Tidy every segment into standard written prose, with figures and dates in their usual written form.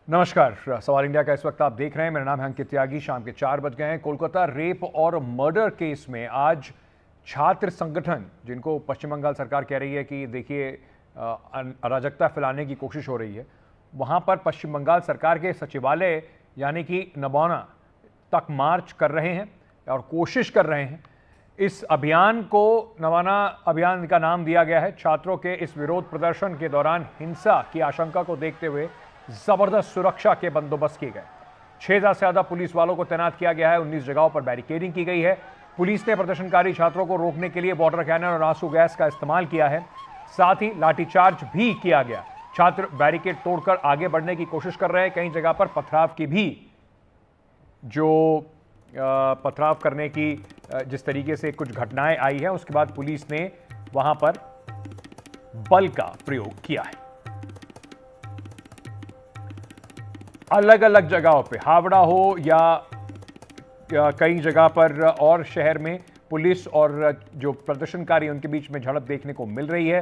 नमस्कार। सवाल इंडिया का इस वक्त आप देख रहे हैं। मेरा नाम है अंकित त्यागी। शाम के 4 बज गए हैं। कोलकाता रेप और मर्डर केस में आज छात्र संगठन, जिनको पश्चिम बंगाल सरकार कह रही है कि देखिए अराजकता फैलाने की कोशिश हो रही है, वहां पर पश्चिम बंगाल सरकार के सचिवालय यानी कि नबाना तक मार्च कर रहे हैं और कोशिश कर रहे हैं। इस अभियान को नबाना अभियान का नाम दिया गया है। छात्रों के इस विरोध प्रदर्शन के दौरान हिंसा की आशंका को देखते हुए जबरदस्त सुरक्षा के बंदोबस्त किए गए। 6000 से ज्यादा पुलिस वालों को तैनात किया गया है। 19 जगहों पर बैरिकेडिंग की गई है। पुलिस ने प्रदर्शनकारी छात्रों को रोकने के लिए वाटर कैनन और आंसू गैस का इस्तेमाल किया है। साथ ही लाठीचार्ज भी किया गया। छात्र बैरिकेड तोड़कर आगे बढ़ने की कोशिश कर रहे हैं। कई जगह पर पथराव की भी पथराव करने की जिस तरीके से कुछ घटनाएं आई है, उसके बाद पुलिस ने वहां पर बल का प्रयोग किया है। अलग अलग जगहों पे, हावड़ा हो या कई जगह पर और शहर में, पुलिस और जो प्रदर्शनकारी उनके बीच में झड़प देखने को मिल रही है।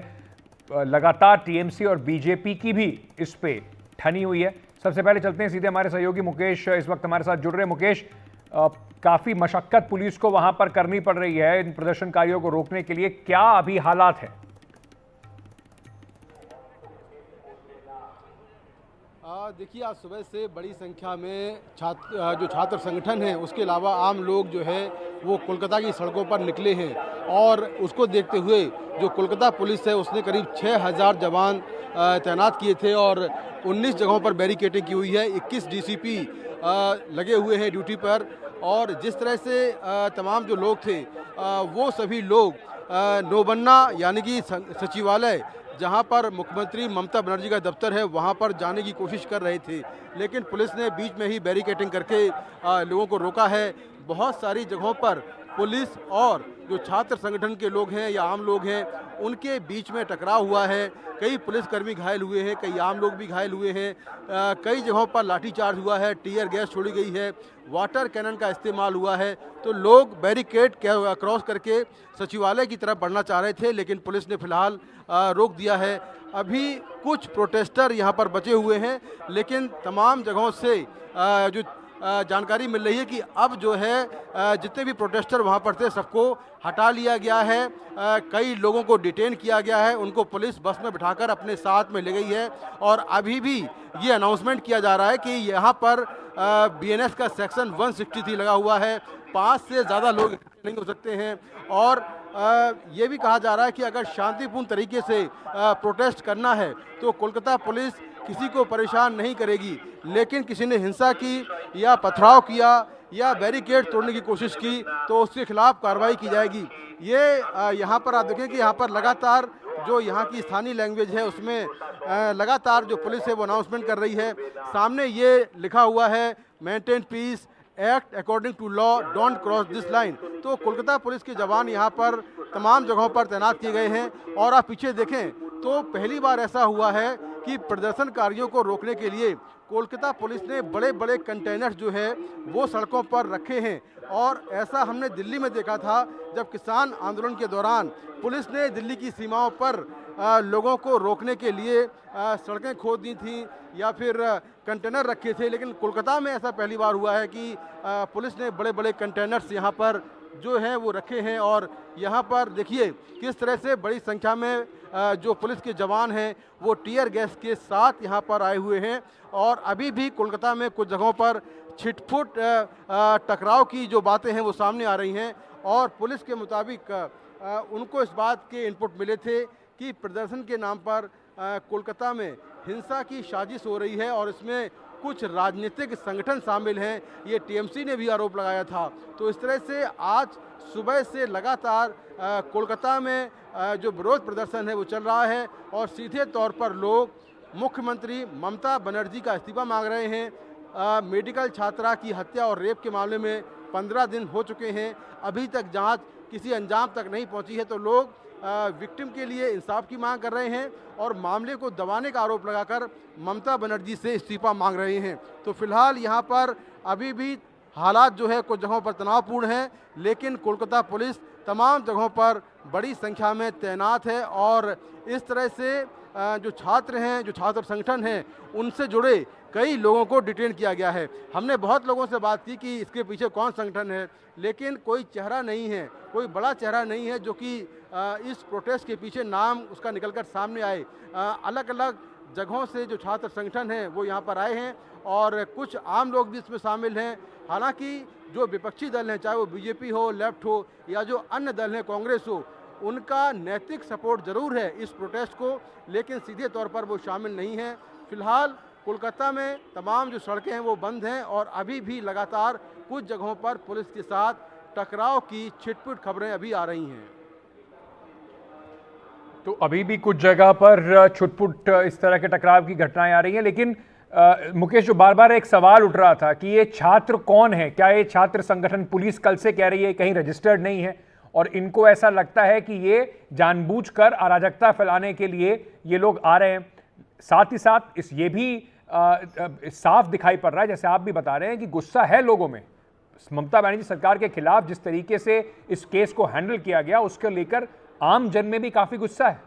लगातार टीएमसी और बीजेपी की भी इस पे ठनी हुई है। सबसे पहले चलते हैं सीधे हमारे सहयोगी मुकेश इस वक्त हमारे साथ जुड़ रहे हैं। मुकेश, काफी मशक्कत पुलिस को वहां पर करनी पड़ रही है इन प्रदर्शनकारियों को रोकने के लिए, क्या अभी हालात है? देखिए, आज सुबह से बड़ी संख्या में छात्र संगठन है, उसके अलावा आम लोग जो है वो कोलकाता की सड़कों पर निकले हैं। और उसको देखते हुए जो कोलकाता पुलिस है उसने करीब 6000 जवान तैनात किए थे और 19 जगहों पर बैरिकेडिंग की हुई है। 21 डीसीपी लगे हुए हैं ड्यूटी पर। और जिस तरह से तमाम जो लोग थे वो सभी लोग नौबन्ना यानी कि सचिवालय, जहां पर मुख्यमंत्री ममता बनर्जी का दफ्तर है, वहां पर जाने की कोशिश कर रहे थे, लेकिन पुलिस ने बीच में ही बैरिकेडिंग करके लोगों को रोका है। बहुत सारी जगहों पर पुलिस और जो छात्र संगठन के लोग हैं या आम लोग हैं उनके बीच में टकराव हुआ है। कई पुलिसकर्मी घायल हुए हैं, कई आम लोग भी घायल हुए हैं। कई जगहों पर लाठीचार्ज हुआ है, टीयर गैस छोड़ी गई है, वाटर कैनन का इस्तेमाल हुआ है। तो लोग बैरिकेड क्रॉस करके सचिवालय की तरफ बढ़ना चाह रहे थे, लेकिन पुलिस ने फिलहाल रोक दिया है। अभी कुछ प्रोटेस्टर यहाँ पर बचे हुए हैं, लेकिन तमाम जगहों से जो जानकारी मिल रही है कि अब जो है जितने भी प्रोटेस्टर वहाँ पर थे सबको हटा लिया गया है। कई लोगों को डिटेन किया गया है, उनको पुलिस बस में बिठाकर अपने साथ में ले गई है। और अभी भी ये अनाउंसमेंट किया जा रहा है कि यहाँ पर बीएनएस का सेक्शन 163 लगा हुआ है, 5 से ज़्यादा लोग नहीं हो सकते हैं। और ये भी कहा जा रहा है कि अगर शांतिपूर्ण तरीके से प्रोटेस्ट करना है तो कोलकाता पुलिस किसी को परेशान नहीं करेगी, लेकिन किसी ने हिंसा की या पथराव किया या बैरिकेड तोड़ने की कोशिश की तो उसके खिलाफ कार्रवाई की जाएगी। ये यहाँ पर आप देखें कि यहाँ पर लगातार जो यहाँ की स्थानीय लैंग्वेज है उसमें लगातार जो पुलिस है वो अनाउंसमेंट कर रही है। सामने ये लिखा हुआ है, maintain peace, act according to law, don't cross this line. तो कोलकाता पुलिस के जवान यहाँ पर तमाम जगहों पर तैनात किए गए हैं। और आप पीछे देखें तो पहली बार ऐसा हुआ है कि प्रदर्शनकारियों को रोकने के लिए कोलकाता पुलिस ने बड़े बड़े कंटेनर्स जो है वो सड़कों पर रखे हैं। और ऐसा हमने दिल्ली में देखा था जब किसान आंदोलन के दौरान पुलिस ने दिल्ली की सीमाओं पर लोगों को रोकने के लिए सड़कें खोद दी थी या फिर कंटेनर रखे थे। लेकिन कोलकाता में ऐसा पहली बार हुआ है कि पुलिस ने बड़े बड़े कंटेनर्स यहाँ पर जो हैं वो रखे हैं। और यहाँ पर देखिए किस तरह से बड़ी संख्या में जो पुलिस के जवान हैं वो टीयर गैस के साथ यहाँ पर आए हुए हैं। और अभी भी कोलकाता में कुछ जगहों पर छिटपुट टकराव की जो बातें हैं वो सामने आ रही हैं। और पुलिस के मुताबिक उनको इस बात के इनपुट मिले थे कि प्रदर्शन के नाम पर कोलकाता में हिंसा की साजिश हो रही है और इसमें कुछ राजनीतिक संगठन शामिल हैं। ये टीएमसी ने भी आरोप लगाया था। तो इस तरह से आज सुबह से लगातार कोलकाता में जो विरोध प्रदर्शन है वो चल रहा है और सीधे तौर पर लोग मुख्यमंत्री ममता बनर्जी का इस्तीफा मांग रहे हैं। मेडिकल छात्रा की हत्या और रेप के मामले में 15 दिन हो चुके हैं, अभी तक जांच किसी अंजाम तक नहीं पहुंची है। तो लोग विक्टिम के लिए इंसाफ की मांग कर रहे हैं और मामले को दबाने का आरोप लगाकर ममता बनर्जी से इस्तीफा मांग रहे हैं। तो फिलहाल यहाँ पर अभी भी हालात जो है कुछ जगहों पर तनावपूर्ण हैं, लेकिन कोलकाता पुलिस तमाम जगहों पर बड़ी संख्या में तैनात है। और इस तरह से जो छात्र हैं, जो छात्र संगठन हैं, उनसे जुड़े कई लोगों को डिटेन किया गया है। हमने बहुत लोगों से बात की कि इसके पीछे कौन संगठन है, लेकिन कोई चेहरा नहीं है, कोई बड़ा चेहरा नहीं है जो कि इस प्रोटेस्ट के पीछे नाम उसका निकलकर सामने आए। अलग अलग जगहों से जो छात्र संगठन हैं वो यहाँ पर आए हैं और कुछ आम लोग भी इसमें शामिल हैं। हालांकि जो विपक्षी दल हैं, चाहे वो बीजेपी हो, लेफ्ट हो या जो अन्य दल हैं, कांग्रेस हो, उनका नैतिक सपोर्ट जरूर है इस प्रोटेस्ट को, लेकिन सीधे तौर पर वो शामिल नहीं हैं। फिलहाल कोलकाता में तमाम जो सड़कें हैं वो बंद हैं और अभी भी लगातार कुछ जगहों पर पुलिस के साथ टकराव की छिटपुट खबरें अभी आ रही हैं। तो अभी भी कुछ जगह पर छुटपुट इस तरह के टकराव की घटनाएं आ रही हैं, लेकिन मुकेश, जो बार बार एक सवाल उठ रहा था कि ये छात्र कौन है, क्या ये छात्र संगठन, पुलिस कल से कह रही है कहीं रजिस्टर्ड नहीं है और इनको ऐसा लगता है कि ये जानबूझकर अराजकता फैलाने के लिए ये लोग आ रहे हैं। साथ ही साथ ये भी साफ दिखाई पड़ रहा है, जैसे आप भी बता रहे हैं, कि गुस्सा है लोगों में ममता बनर्जी सरकार के खिलाफ। जिस तरीके से इस केस को हैंडल किया गया उसको लेकर आम जन में भी काफी गुस्सा है।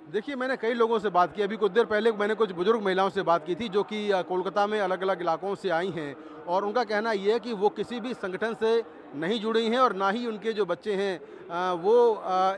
देखिए, मैंने कई लोगों से बात की। अभी कुछ देर पहले मैंने कुछ बुजुर्ग महिलाओं से बात की थी जो कि कोलकाता में अलग अलग इलाकों से आई हैं और उनका कहना ये है कि वो किसी भी संगठन से नहीं जुड़ी हैं और ना ही उनके जो बच्चे हैं वो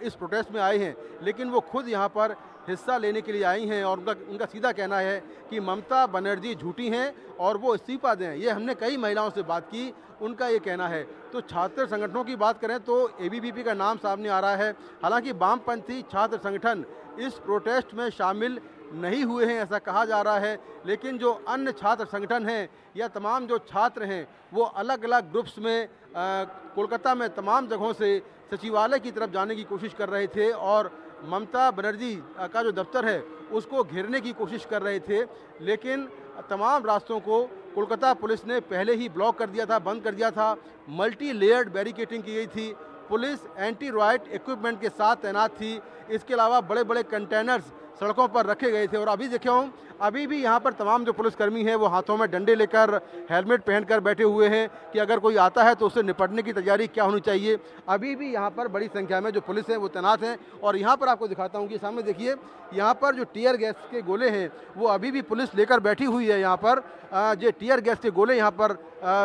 इस प्रोटेस्ट में आए हैं, लेकिन वो खुद यहाँ पर हिस्सा लेने के लिए आई हैं और उनका सीधा कहना है कि ममता बनर्जी झूठी हैं और वो इस्तीफा दें। ये हमने कई महिलाओं से बात की, उनका ये कहना है। तो छात्र संगठनों की बात करें तो एबीवीपी का नाम सामने आ रहा है। हालांकि वामपंथी छात्र संगठन इस प्रोटेस्ट में शामिल नहीं हुए हैं ऐसा कहा जा रहा है, लेकिन जो अन्य छात्र संगठन हैं या तमाम जो छात्र हैं वो अलग अलग ग्रुप्स में कोलकाता में तमाम जगहों से सचिवालय की तरफ जाने की कोशिश कर रहे थे और ममता बनर्जी का जो दफ्तर है उसको घेरने की कोशिश कर रहे थे, लेकिन तमाम रास्तों को कोलकाता पुलिस ने पहले ही ब्लॉक कर दिया था, बंद कर दिया था। मल्टी लेयर्ड बैरिकेडिंग की गई थी, पुलिस एंटी राइट इक्विपमेंट के साथ तैनात थी। इसके अलावा बड़े बड़े कंटेनर्स सड़कों पर रखे गए थे और अभी देखे हूँ, अभी भी यहाँ पर तमाम जो पुलिसकर्मी हैं वो हाथों में डंडे लेकर, हेलमेट पहनकर बैठे हुए हैं कि अगर कोई आता है तो उससे निपटने की तैयारी क्या होनी चाहिए। अभी भी यहाँ पर बड़ी संख्या में जो पुलिस है वो तैनात हैं और यहाँ पर आपको दिखाता हूँ कि सामने देखिए, यहाँ पर जो टीयर गैस के गोले हैं वो अभी भी पुलिस लेकर बैठी हुई है। यहाँ पर जो टीयर गैस के गोले यहाँ पर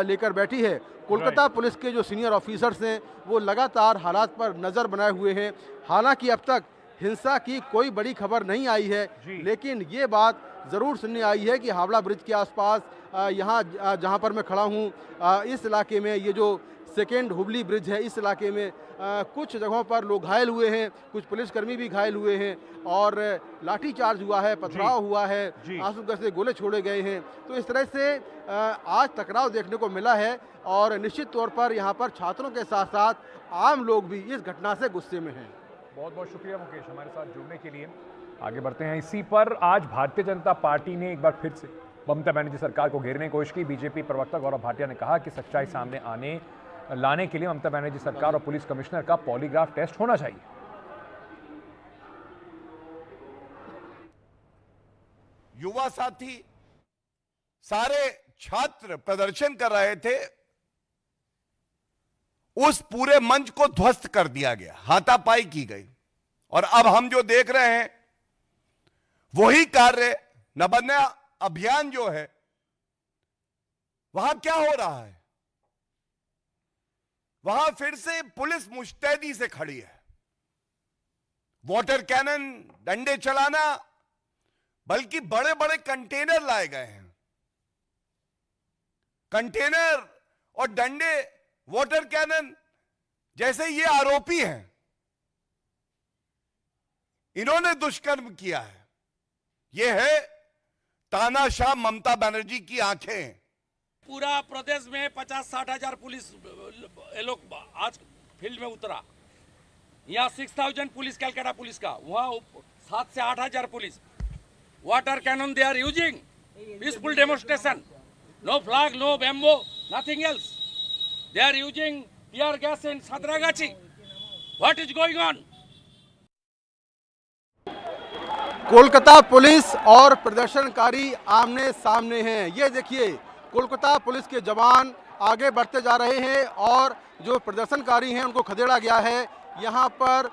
लेकर बैठी है। कोलकाता पुलिस के जो सीनियर ऑफिसर्स हैं वो लगातार हालात पर नज़र बनाए हुए हैं। हालांकि अब तक हिंसा की कोई बड़ी खबर नहीं आई है, लेकिन ये बात ज़रूर सुनने आई है कि हावड़ा ब्रिज के आसपास यहाँ जहाँ पर मैं खड़ा हूँ इस इलाके में, ये जो सेकेंड हुबली ब्रिज है, इस इलाके में कुछ जगहों पर लोग घायल हुए हैं, कुछ पुलिसकर्मी भी घायल हुए हैं और लाठीचार्ज हुआ है, पथराव हुआ है, आंसू गैस से गोले छोड़े गए हैं। तो इस तरह से आज टकराव देखने को मिला है और निश्चित तौर पर यहाँ पर छात्रों के साथ साथ आम लोग भी इस घटना से गुस्से में हैं। बहुत बहुत शुक्रिया मुकेश हमारे साथ जुड़ने के लिए। आगे बढ़ते हैं। इसी पर आज भारतीय जनता पार्टी ने एक बार फिर से ममता बनर्जी सरकार को घेरने की कोशिश की। बीजेपी प्रवक्ता गौरव भाटिया ने कहा कि सच्चाई सामने लाने के लिए ममता बनर्जी सरकार और पुलिस कमिश्नर का पॉलीग्राफ टेस्ट होना चाहिए। युवा साथी सारे छात्र प्रदर्शन कर रहे थे, उस पूरे मंच को ध्वस्त कर दिया गया, हाथापाई की गई और अब हम जो देख रहे हैं वही कार्य नबन्या अभियान जो है वहां क्या हो रहा है, वहां फिर से पुलिस मुस्तैदी से खड़ी है। वाटर कैनन, डंडे चलाना, बल्कि बड़े बड़े कंटेनर लाए गए हैं। कंटेनर और डंडे, वाटर कैनन, जैसे ये आरोपी हैं, इन्होंने दुष्कर्म किया है। ये है तानाशाह ममता बनर्जी की आंखें। पूरा प्रदेश में 50-60 हजार पुलिस लोग आज फील्ड में उतरा। यहाँ 6000 पुलिस कलकत्ता पुलिस का, वहाँ 7 से 8 हजार police. Water cannon they are using, peaceful demonstration, no flag, no bamboo, nothing else. They are using tear gas in Sadragachi. What is going on? Kolkata police और प्रदर्शनकारी आमने सामने हैं। ये देखिए, कोलकाता पुलिस के जवान आगे बढ़ते जा रहे हैं और जो प्रदर्शनकारी हैं उनको खदेड़ा गया है। यहाँ पर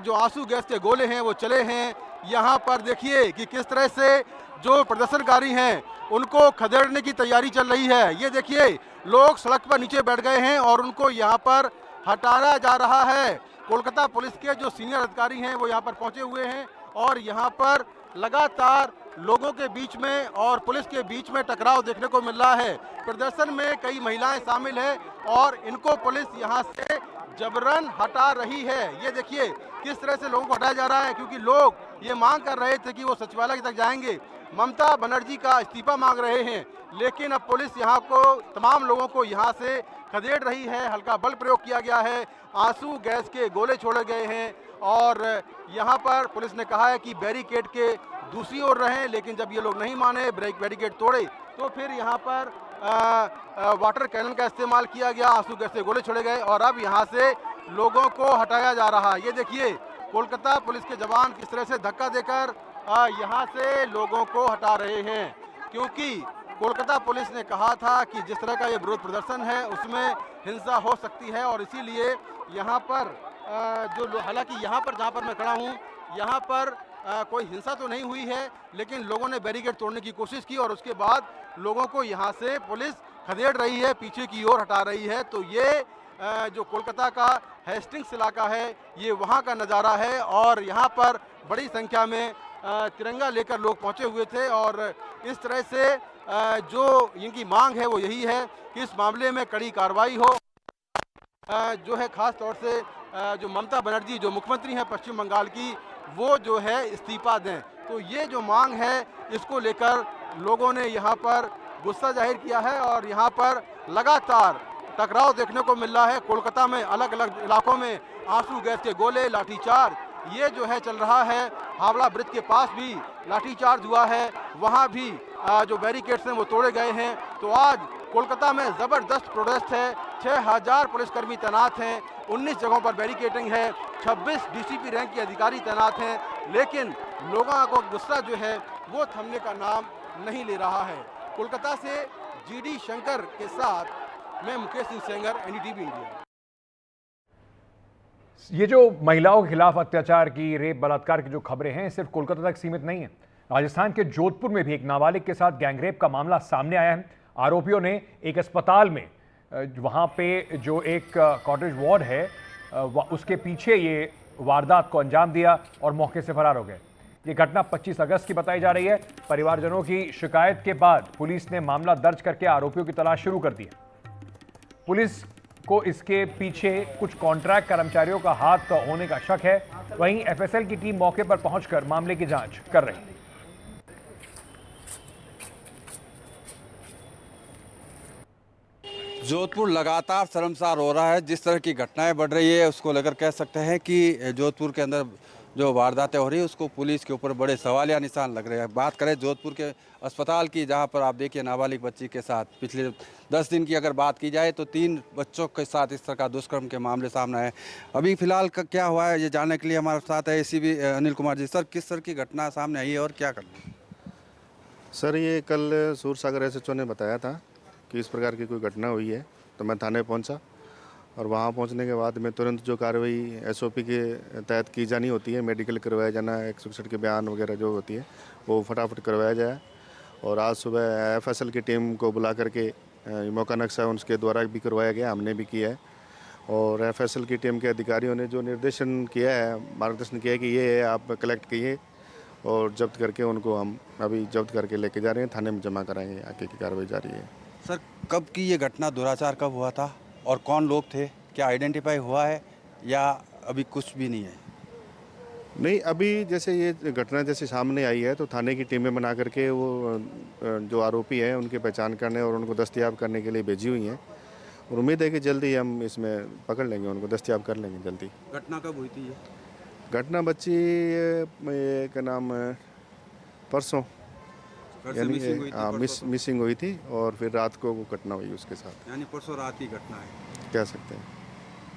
जो आंसू गैस के गोले हैं वो चले हैं। यहाँ पर देखिए कि किस तरह से जो प्रदर्शनकारी हैं उनको खदेड़ने की तैयारी चल रही है। ये देखिए लोग सड़क पर नीचे बैठ गए हैं और उनको यहाँ पर हटाया जा रहा है। कोलकाता पुलिस के जो सीनियर अधिकारी हैं वो यहाँ पर पहुँचे हुए हैं और यहाँ पर लगातार लोगों के बीच में और पुलिस के बीच में टकराव देखने को मिल रहा है। प्रदर्शन में कई महिलाएं शामिल हैं और इनको पुलिस यहाँ से जबरन हटा रही है। ये देखिए किस तरह से लोगों को हटाया जा रहा है, क्योंकि लोग ये मांग कर रहे थे कि वो सचिवालय तक जाएंगे, ममता बनर्जी का इस्तीफा मांग रहे हैं, लेकिन अब पुलिस यहाँ को तमाम लोगों को यहाँ से खदेड़ रही है। हल्का बल प्रयोग किया गया है, आंसू गैस के गोले छोड़े गए हैं और यहाँ पर पुलिस ने कहा है कि बैरिकेड के दूसरी ओर रहें, लेकिन जब ये लोग नहीं माने, बैरिकेड तोड़े, तो फिर यहाँ पर वाटर कैनन का इस्तेमाल किया गया, आंसू गैस के गोले छोड़े गए और अब यहाँ से लोगों को हटाया जा रहा है। ये देखिए कोलकाता पुलिस के जवान किस तरह से धक्का देकर यहाँ से लोगों को हटा रहे हैं, क्योंकि कोलकाता पुलिस ने कहा था कि जिस तरह का ये विरोध प्रदर्शन है उसमें हिंसा हो सकती है और इसीलिए यहाँ पर हालांकि यहाँ पर जहाँ पर मैं खड़ा हूँ यहाँ पर कोई हिंसा तो नहीं हुई है, लेकिन लोगों ने बैरिकेड तोड़ने की कोशिश की और उसके बाद लोगों को यहाँ से पुलिस खदेड़ रही है, पीछे की ओर हटा रही है। तो ये जो कोलकाता का हेस्टिंग्स इलाका है ये वहाँ का नज़ारा है और यहाँ पर बड़ी संख्या में तिरंगा लेकर लोग पहुँचे हुए थे और इस तरह से जो इनकी मांग है वो यही है कि इस मामले में कड़ी कार्रवाई हो, जो है ख़ास तौर से जो ममता बनर्जी जो मुख्यमंत्री हैं पश्चिम बंगाल की, वो जो है इस्तीफा दें। तो ये जो मांग है इसको लेकर लोगों ने यहाँ पर गुस्सा जाहिर किया है और यहाँ पर लगातार टकराव देखने को मिल रहा है। कोलकाता में अलग अलग इलाकों में आंसू गैस के गोले, लाठीचार्ज ये जो है चल रहा है। हावड़ा ब्रिज के पास भी लाठीचार्ज हुआ है, वहाँ भी जो बैरिकेड्स हैं वो तोड़े गए हैं। तो आज कोलकाता में ज़बरदस्त प्रोटेस्ट है, 6000 पुलिसकर्मी तैनात हैं, 19 जगहों पर बैरिकेडिंग है, 26 डीसीपी रैंक के अधिकारी तैनात हैं, लेकिन लोगों को गुस्सा जो है वो थमने का नाम नहीं ले रहा है। कोलकाता से जीडी शंकर के साथ मैं मुकेश सिंह सेंगर, एनडीटीवी इंडिया। ये जो महिलाओं के खिलाफ अत्याचार की, रेप, बलात्कार की जो खबरें हैं सिर्फ कोलकाता तक सीमित नहीं है। राजस्थान के जोधपुर में भी एक नाबालिग के साथ गैंगरेप का मामला सामने आया है। आरोपियों ने एक अस्पताल में वहां पे जो एक कॉटेज वार्ड है उसके पीछे ये वारदात को अंजाम दिया और मौके से फरार हो गए। ये घटना 25 अगस्त की बताई जा रही है। परिवारजनों की शिकायत के बाद पुलिस ने मामला दर्ज करके आरोपियों की तलाश शुरू कर दी है। पुलिस को इसके पीछे कुछ कॉन्ट्रैक्ट कर्मचारियों का हाथ होने का शक है। वहीं एफएसएल की टीम मौके पर पहुंचकर मामले की जांच कर रही है। जोधपुर लगातार शर्मसार हो रहा है। जिस तरह की घटनाएं बढ़ रही है उसको लेकर कह सकते हैं कि जोधपुर के अंदर जो वारदातें हो रही है उसको पुलिस के ऊपर बड़े सवालिया निशान लग रहे हैं। बात करें जोधपुर के अस्पताल की, जहां पर आप देखिए नाबालिग बच्ची के साथ पिछले 10 दिन की अगर बात की जाए तो 3 बच्चों के साथ इस तरह का दुष्कर्म के मामले सामने आए। अभी फिलहाल क्या हुआ है ये जानने के लिए हमारे साथ है एसीपी अनिल कुमार जी। सर, किस तरह की घटना सामने आई है और क्या करना है? सर, ये कल सूरसागर एसएचओ ने बताया था कि इस प्रकार की कोई घटना हुई है, तो मैं थाने पहुंचा और वहां पहुंचने के बाद मैं तुरंत जो कार्रवाई एसओपी के तहत की जानी होती है, मेडिकल करवाया जाना, 161 के बयान वगैरह जो होती है वो फटाफट करवाया जाए। और आज सुबह एफएसएल की टीम को बुला करके मौका नक्शा उनके द्वारा भी करवाया गया, हमने भी किया है। और एफएसएल की टीम के अधिकारियों ने जो निर्देशन किया है, मार्गदर्शन किया है कि ये है, आप कलेक्ट कीजिए और जब्त करके उनको हम अभी जब्त करके लेके जा रहे हैं, थाने में जमा कराएंगे। आगे की कार्रवाई जारी है। सर, कब की ये घटना, दुराचार कब हुआ था और कौन लोग थे, क्या आइडेंटिफाई हुआ है या अभी कुछ भी नहीं है? नहीं, अभी जैसे ये घटना जैसे सामने आई है तो थाने की टीमें बना करके वो जो आरोपी हैं उनकी पहचान करने और उनको दस्तयाब करने के लिए भेजी हुई हैं और उम्मीद है कि जल्दी हम इसमें पकड़ लेंगे, उनको दस्तयाब कर लेंगे जल्दी। घटना कब हुई थी ये? घटना बच्ची का नाम परसों मिसिंग हुई थी और फिर रात को वो घटना हुई उसके साथ। यानी परसों रात की घटना है, कह सकते हैं।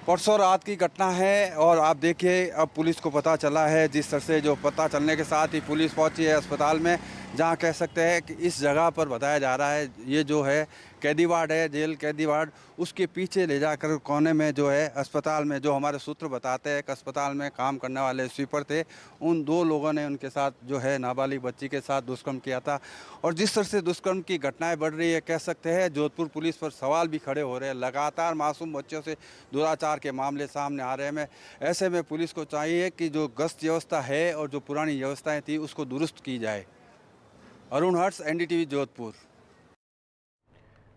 परसों रात की घटना है। और आप देखिए अब पुलिस को पता चला है, जिस तरह से जो पता चलने के साथ ही पुलिस पहुंची है अस्पताल में, जहाँ कह सकते हैं कि इस जगह पर बताया जा रहा है ये जो है कैदी वार्ड है, जेल कैदी वार्ड, उसके पीछे ले जाकर कोने में जो है अस्पताल में, जो हमारे सूत्र बताते हैं कि अस्पताल में काम करने वाले स्वीपर थे, उन 2 लोगों ने उनके साथ जो है नाबालिग बच्ची के साथ दुष्कर्म किया था। और जिस तरह से दुष्कर्म की घटनाएं बढ़ रही है, कह सकते हैं जोधपुर पुलिस पर सवाल भी खड़े हो रहे हैं। लगातार मासूम बच्चों से दुराचार के मामले सामने आ रहे हैं। ऐसे में पुलिस को चाहिए कि जो गश्त व्यवस्था है और जो पुरानी व्यवस्थाएँ थी उसको दुरुस्त की जाए। अरुण हर्ष, NDTV जोधपुर।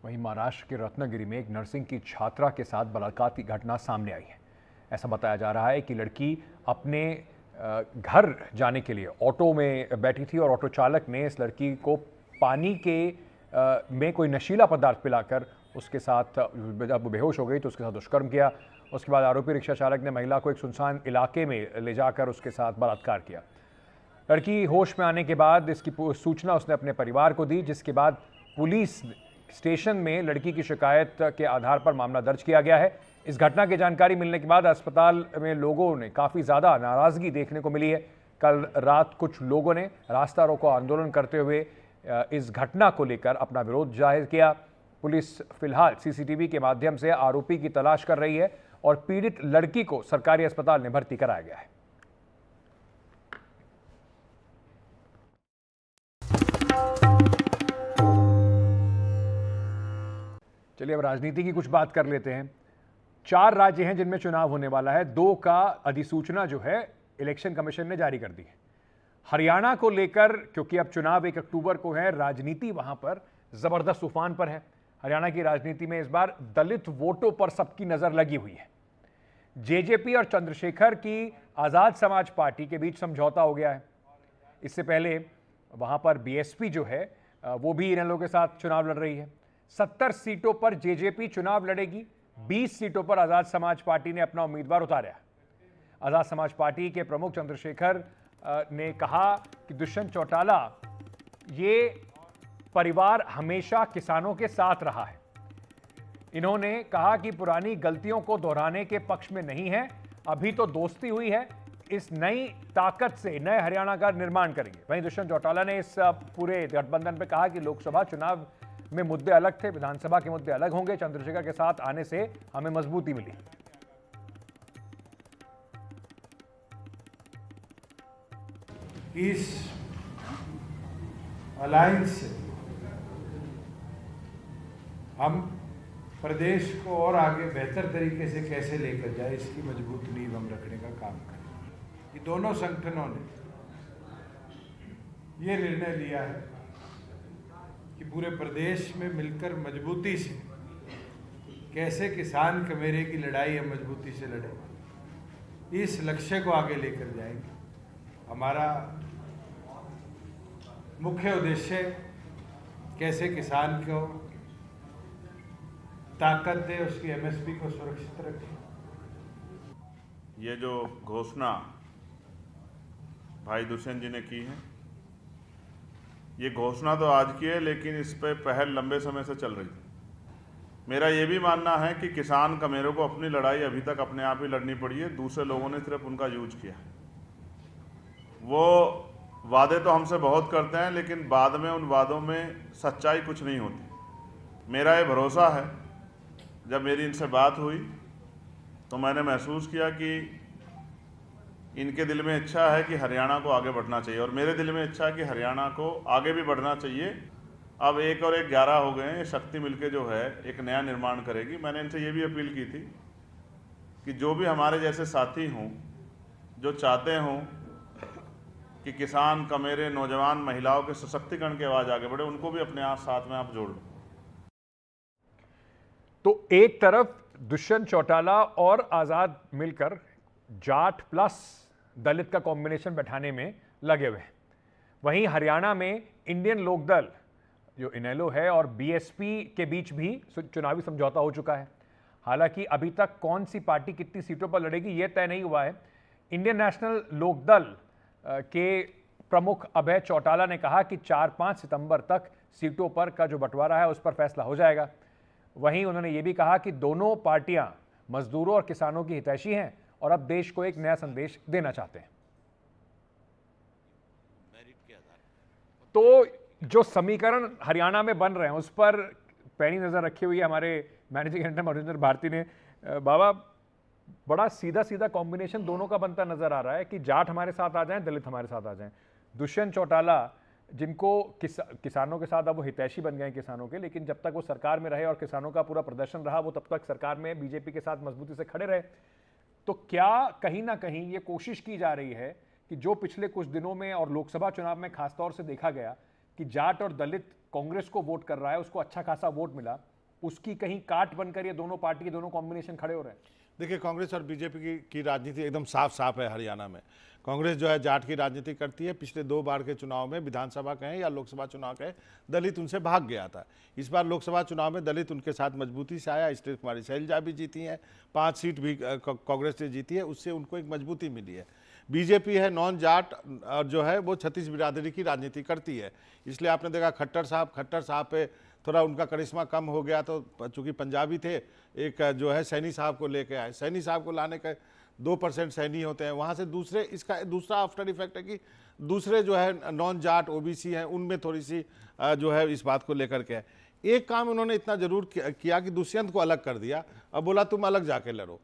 वहीं महाराष्ट्र के रत्नागिरी में एक नर्सिंग की छात्रा के साथ बलात्कार की घटना सामने आई है। ऐसा बताया जा रहा है कि लड़की अपने घर जाने के लिए ऑटो में बैठी थी और ऑटो चालक ने इस लड़की को पानी के में कोई नशीला पदार्थ पिलाकर उसके साथ, जब बेहोश हो गई तो उसके साथ दुष्कर्म किया। उसके बाद आरोपी रिक्शा चालक ने महिला को एक सुनसान इलाके में ले जाकर उसके साथ बलात्कार किया। लड़की होश में आने के बाद इसकी सूचना उसने अपने परिवार को दी, जिसके बाद पुलिस स्टेशन में लड़की की शिकायत के आधार पर मामला दर्ज किया गया है। इस घटना की जानकारी मिलने के बाद अस्पताल में लोगों ने काफ़ी ज़्यादा नाराज़गी देखने को मिली है। कल रात कुछ लोगों ने रास्ता रोको आंदोलन करते हुए इस घटना को लेकर अपना विरोध जाहिर किया। पुलिस फिलहाल CCTV के माध्यम से आरोपी की तलाश कर रही है और पीड़ित लड़की को सरकारी अस्पताल में भर्ती कराया गया है। चलिए अब राजनीति की कुछ बात कर लेते हैं। 4 राज्य हैं जिनमें चुनाव होने वाला है। 2 का अधिसूचना जो है इलेक्शन कमीशन ने जारी कर दी है। हरियाणा को लेकर, क्योंकि अब चुनाव 1 अक्टूबर को है, राजनीति वहां पर जबरदस्त उफान पर है। हरियाणा की राजनीति में इस बार दलित वोटों पर सबकी नजर लगी हुई है। जेजेपी और चंद्रशेखर की आजाद समाज पार्टी के बीच समझौता हो गया है। इससे पहले वहां पर बीएसपी जो है वो भी इनेलो के साथ चुनाव लड़ रही है। 70 सीटों पर जेजेपी चुनाव लड़ेगी। 20 सीटों पर आजाद समाज पार्टी ने अपना उम्मीदवार उतारा। आजाद समाज पार्टी के प्रमुख चंद्रशेखर ने कहा कि दुष्यंत चौटाला ये परिवार हमेशा किसानों के साथ रहा है। इन्होंने कहा कि पुरानी गलतियों को दोहराने के पक्ष में नहीं है, अभी तो दोस्ती हुई है, इस नई ताकत से नए हरियाणा का निर्माण करेंगे। वहीं दुष्यंत चौटाला ने इस पूरे गठबंधन पे कहा कि लोकसभा चुनाव में मुद्दे अलग थे, विधानसभा के मुद्दे अलग होंगे। चंद्रशेखर के साथ आने से हमें मजबूती मिली। इस अलायंस से हम प्रदेश को और आगे बेहतर तरीके से कैसे लेकर जाए, इसकी मजबूत नींव हम रखने का काम करें। ये दोनों संगठनों ने ये निर्णय लिया है कि पूरे प्रदेश में मिलकर मजबूती से कैसे किसान कमेरे की लड़ाई हम मजबूती से लड़ें, इस लक्ष्य को आगे लेकर जाएंगे। हमारा मुख्य उद्देश्य कैसे किसान को ताकत दे, उसकी एमएसपी को सुरक्षित रखें। ये जो घोषणा भाई दुष्यंत जी ने की है, ये घोषणा तो आज की है, लेकिन इस पे पहल लंबे समय से चल रही थी। मेरा ये भी मानना है कि किसान कमेरों को अपनी लड़ाई अभी तक अपने आप ही लड़नी पड़ी है, दूसरे लोगों ने सिर्फ उनका यूज किया। वो वादे तो हमसे बहुत करते हैं, लेकिन बाद में उन वादों में सच्चाई कुछ नहीं होती। मेरा ये भरोसा है, जब मेरी इनसे बात हुई तो मैंने महसूस किया कि इनके दिल में इच्छा है कि हरियाणा को आगे बढ़ना चाहिए, और मेरे दिल में इच्छा है कि हरियाणा को आगे भी बढ़ना चाहिए। अब 1 और 1 11 हो गए हैं। ये शक्ति मिलके जो है एक नया निर्माण करेगी। मैंने इनसे ये भी अपील की थी कि जो भी हमारे जैसे साथी हों, जो चाहते हों कि किसान कमेरे, नौजवान, महिलाओं के सशक्तिकरण की आवाज़ आगे बढ़े, उनको भी अपने आप साथ में आप जोड़ लो। तो एक तरफ दुष्यंत चौटाला और आजाद मिलकर जाट प्लस दलित का कॉम्बिनेशन बैठाने में लगे हुए हैं। वहीं हरियाणा में इंडियन लोकदल जो इनेलो है और बीएसपी के बीच भी चुनावी समझौता हो चुका है। हालांकि अभी तक कौन सी पार्टी कितनी सीटों पर लड़ेगी यह तय नहीं हुआ है। इंडियन नेशनल लोकदल के प्रमुख अभय चौटाला ने कहा कि 4-5 सितंबर तक सीटों पर का जो बंटवारा है उस पर फैसला हो जाएगा। वहीं उन्होंने ये भी कहा कि दोनों पार्टियां मजदूरों और किसानों की हितैषी हैं और अब देश को एक नया संदेश देना चाहते हैं। तो जो समीकरण हरियाणा में बन रहे हैं उस पर पैनी नजर रखी हुई है हमारे मैनेजिंग एडिटर मधुरेंद्र भारती ने। बाबा, बड़ा सीधा सीधा कॉम्बिनेशन दोनों का बनता नजर आ रहा है कि जाट हमारे साथ आ जाएं, दलित हमारे साथ आ जाएं। दुष्यंत चौटाला जिनको किसानों के साथ, अब वो हितैषी बन गए किसानों के, लेकिन जब तक वो सरकार में रहे और किसानों का पूरा प्रदर्शन रहा, वो तब तक सरकार में बीजेपी के साथ मजबूती से खड़े रहे। तो क्या कहीं ना कहीं ये कोशिश की जा रही है कि जो पिछले कुछ दिनों में और लोकसभा चुनाव में खासतौर से देखा गया कि जाट और दलित कांग्रेस को वोट कर रहा है, उसको अच्छा खासा वोट मिला, उसकी कहीं काट बनकर ये दोनों पार्टी, दोनों कॉम्बिनेशन खड़े हो रहे हैं? देखिए, कांग्रेस और बीजेपी की राजनीति एकदम साफ साफ है हरियाणा में। कांग्रेस जो है जाट की राजनीति करती है। पिछले 2 बार के चुनाव में, विधानसभा कहें या लोकसभा चुनाव कहें, दलित उनसे भाग गया था। इस बार लोकसभा चुनाव में दलित उनके साथ मजबूती से आया। स्टेट कुमारी शैलजा भी जीती हैं, 5 सीट भी कांग्रेस ने जीती है, उससे उनको एक मजबूती मिली है। बीजेपी है नॉन जाट और जो है वो 36 बिरादरी की राजनीति करती है। इसलिए आपने देखा खट्टर साहब पे थोड़ा उनका करिश्मा कम हो गया, तो चूंकि पंजाबी थे, एक जो है सैनी साहब को लेके आए। सैनी साहब को लाने का 2% सैनी होते हैं वहाँ से। इसका दूसरा आफ्टर इफेक्ट है कि दूसरे जो है नॉन जाट ओबीसी हैं, उनमें थोड़ी सी जो है इस बात को लेकर के एक काम उन्होंने इतना जरूर किया कि दुष्यंत को अलग कर दिया। अब बोला तुम अलग जाके लड़ो।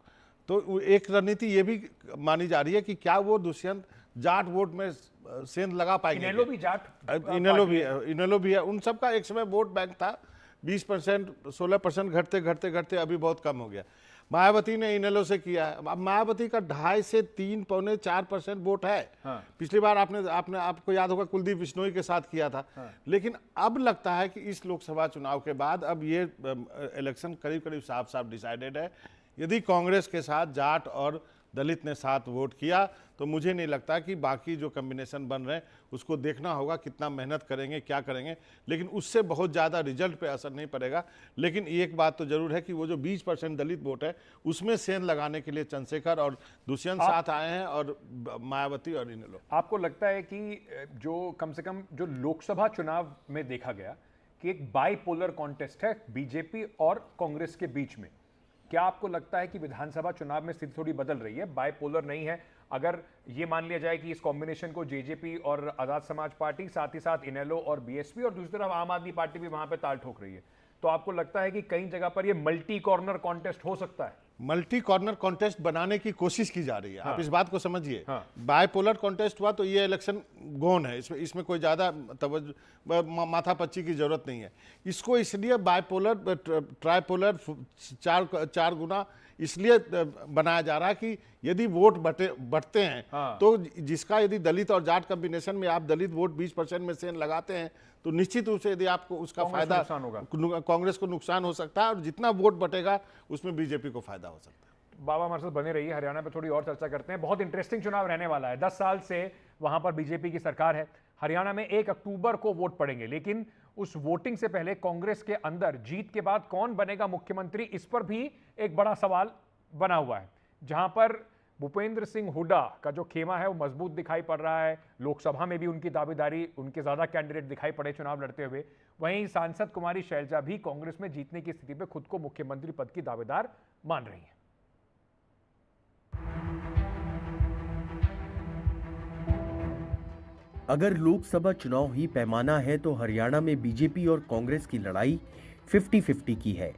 तो एक रणनीति ये भी मानी जा रही है कि क्या वो दुष्यंत जाट वोट में सेंध लगा पाएंगे। इनेलो भी जाट, इनेलो भी है। उन सबका एक समय वोट बैंक था 20%, 16% घटते अभी बहुत कम हो गया। मायावती ने इनेलो से किया है। अब मायावती का 2.5 से 3, पौने 4% वोट है। हाँ। पिछली बार आपको याद होगा कुलदीप बिश्नोई के साथ किया था। हाँ। लेकिन अब लगता है कि इस लोकसभा चुनाव के बाद अब ये इलेक्शन करीब साफ डिसाइडेड है। यदि कांग्रेस के साथ जाट और दलित ने साथ वोट किया तो मुझे नहीं लगता कि बाकी जो कॉम्बिनेशन बन रहे हैं उसको देखना होगा, कितना मेहनत करेंगे, क्या करेंगे, लेकिन उससे बहुत ज़्यादा रिजल्ट पे असर नहीं पड़ेगा। लेकिन एक बात तो जरूर है कि वो जो 20% दलित वोट है उसमें सेंध लगाने के लिए चंद्रशेखर और दुष्यंत साथ आए हैं, और मायावती और इनेलो। आपको लगता है कि जो कम से कम जो लोकसभा चुनाव में देखा गया कि एक बाइपोलर कॉन्टेस्ट है बीजेपी और कांग्रेस के बीच में, क्या आपको लगता है कि विधानसभा चुनाव में स्थिति थोड़ी बदल रही है, बाइपोलर नहीं है? अगर ये मान लिया जाए कि इस कॉम्बिनेशन को जेजेपी और आजाद समाज पार्टी, साथ ही साथ इनेलो और बीएसपी, और दूसरी तरफ आम आदमी पार्टी भी वहां पे ताल ठोक रही है, तो आपको लगता है कि कई जगह पर ये मल्टी कॉर्नर कॉन्टेस्ट हो सकता है? मल्टी कॉर्नर कॉन्टेस्ट बनाने की कोशिश की जा रही है। हाँ। आप इस बात को समझिए। हाँ। बाइपोलर कॉन्टेस्ट हुआ तो ये इलेक्शन गौन है, इसमें कोई ज्यादा माथापच्ची की जरूरत नहीं है। इसको इसलिए बाइपोलर, ट्राइपोलर, 4 गुना इसलिए बनाया जा रहा है कि यदि वोट बढ़ते हैं। हाँ। तो जिसका यदि दलित और जाट कॉम्बिनेशन में आप दलित वोट 20% में से लगाते हैं तो निश्चित रूप से यदि आपको उसका फायदा, कांग्रेस को नुकसान हो सकता है, और जितना वोट बटेगा उसमें बीजेपी को फायदा हो सकता है। बाबा हमारे साथ बने रहिए, हरियाणा पे थोड़ी और चर्चा करते हैं। बहुत इंटरेस्टिंग चुनाव रहने वाला है। 10 साल से वहां पर बीजेपी की सरकार है। हरियाणा में 1 अक्टूबर को वोट पड़ेंगे, लेकिन उस वोटिंग से पहले कांग्रेस के अंदर जीत के बाद कौन बनेगा मुख्यमंत्री, इस पर भी एक बड़ा सवाल बना हुआ है। जहां पर भूपेंद्र सिंह हुड्डा का जो खेमा है वो मजबूत दिखाई पड़ रहा है। लोकसभा में भी उनकी दावेदारी, उनके ज्यादा कैंडिडेट दिखाई पड़े चुनाव लड़ते हुए। वहीं सांसद कुमारी शैलजा भी कांग्रेस में जीतने की स्थिति पे खुद को मुख्यमंत्री पद की दावेदार मान रही हैं। अगर लोकसभा चुनाव ही पैमाना है तो हरियाणा में बीजेपी और कांग्रेस की लड़ाई 50-50 की है।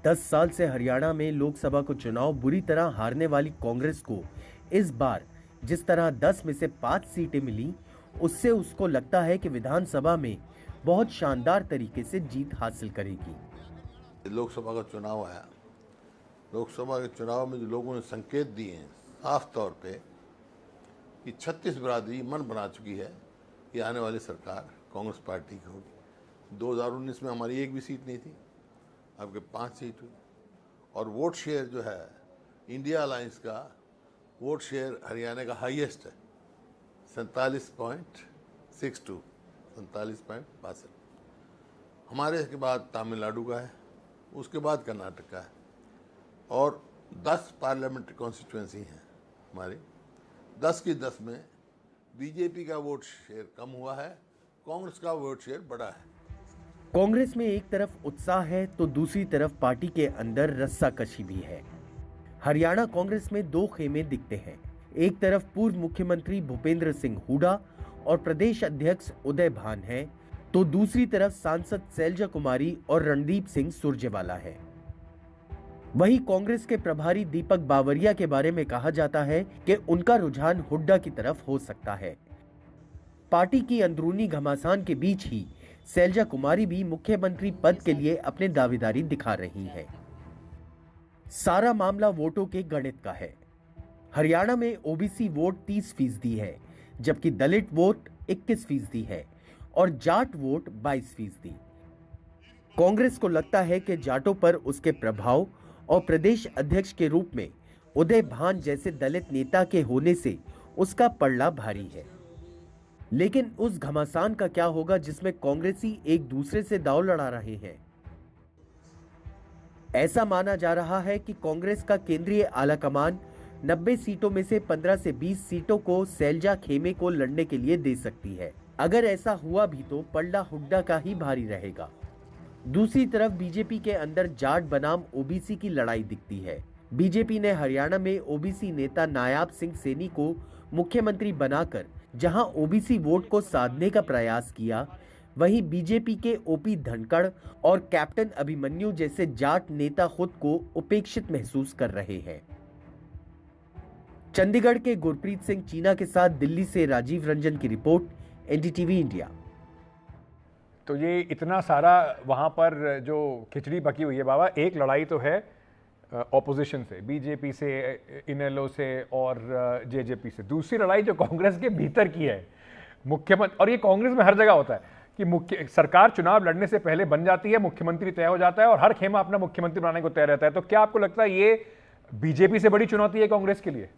10 साल से हरियाणा में लोकसभा को चुनाव बुरी तरह हारने वाली कांग्रेस को इस बार जिस तरह 10 में से 5 सीटें मिली, उससे उसको लगता है कि विधानसभा में बहुत शानदार तरीके से जीत हासिल करेगी। लोकसभा का चुनाव आया, लोकसभा के चुनाव में जो लोगों ने संकेत दिए हैं साफ तौर पे कि 36 बिरादरी मन बना चुकी है कि आने वाली सरकार कांग्रेस पार्टी की होगी। 2019 में हमारी एक भी सीट नहीं थी, अब के 5 सीट हुई, और वोट शेयर जो है इंडिया अलायंस का वोट शेयर हरियाणा का हाईएस्ट है, 47.62, 47.62। हमारे के बाद तमिलनाडु का है, उसके बाद कर्नाटक का है, और 10 पार्लियामेंट्री कॉन्स्टिट्यूएंसी हैं हमारी। 10 की 10 में बीजेपी का वोट शेयर कम हुआ है, कांग्रेस का वोट शेयर बढ़ा है। कांग्रेस में एक तरफ उत्साह है तो दूसरी तरफ पार्टी के अंदर रस्साकशी भी है। हरियाणा कांग्रेस में 2 खेमे दिखते हैं। एक तरफ पूर्व मुख्यमंत्री भूपेंद्र सिंह हुड्डा और प्रदेश अध्यक्ष उदय भान हैं, तो दूसरी तरफ सांसद शैलजा कुमारी और रणदीप सिंह सुरजेवाला हैं। वहीं कांग्रेस के प्रभारी दीपक बावरिया के बारे में कहा जाता है कि उनका रुझान हुड्डा की तरफ हो सकता है। पार्टी की अंदरूनी घमासान के बीच ही शैलजा कुमारी भी मुख्यमंत्री पद के लिए अपने दावेदारी दिखा रही हैं। सारा मामला वोटों के गणित का है। हरियाणा में ओबीसी वोट 30% है, जबकि दलित वोट 21% है और जाट वोट 22%। कांग्रेस को लगता है कि जाटों पर उसके प्रभाव और प्रदेश अध्यक्ष के रूप में उदय भान जैसे दलित नेता के होने से उसका पलड़ा भारी है। लेकिन उस घमासान का क्या होगा जिसमें कांग्रेसी एक दूसरे से दांव लड़ा रहे हैं? ऐसा माना जा रहा है कि कांग्रेस का केंद्रीय आलाकमान 90 सीटों में से 15 से 20 सीटों को शैलजा खेमे को लड़ने के लिए दे सकती है। अगर ऐसा हुआ भी तो पलड़ा हुड्डा का ही भारी रहेगा। दूसरी तरफ बीजेपी के अंदर जाट बनाम ओबीसी की लड़ाई दिखती है। बीजेपी ने हरियाणा में ओबीसी नेता नायाब सिंह सैनी को मुख्यमंत्री बनाकर जहां ओबीसी वोट को साधने का प्रयास किया, वहीं बीजेपी के ओपी धनखड़ और कैप्टन अभिमन्यु जैसे जाट नेता खुद को उपेक्षित महसूस कर रहे हैं। चंडीगढ़ के गुरप्रीत सिंह चीना के साथ दिल्ली से राजीव रंजन की रिपोर्ट, एनडीटीवी इंडिया। तो ये इतना सारा वहाँ पर जो खिचड़ी पकी हुई है बाबा, एक लड़ाई तो है ऑपोजिशन से, बीजेपी से, इनेलो से और जेजेपी से। दूसरी लड़ाई जो कांग्रेस के भीतर की है, मुख्यमंत्री, और ये कांग्रेस में हर जगह होता है कि सरकार चुनाव लड़ने से पहले बन जाती है, मुख्यमंत्री तय हो जाता है और हर खेमा अपना मुख्यमंत्री बनाने को तय रहता है। तो क्या आपको लगता है ये बीजेपी से बड़ी चुनौती है कांग्रेस के लिए?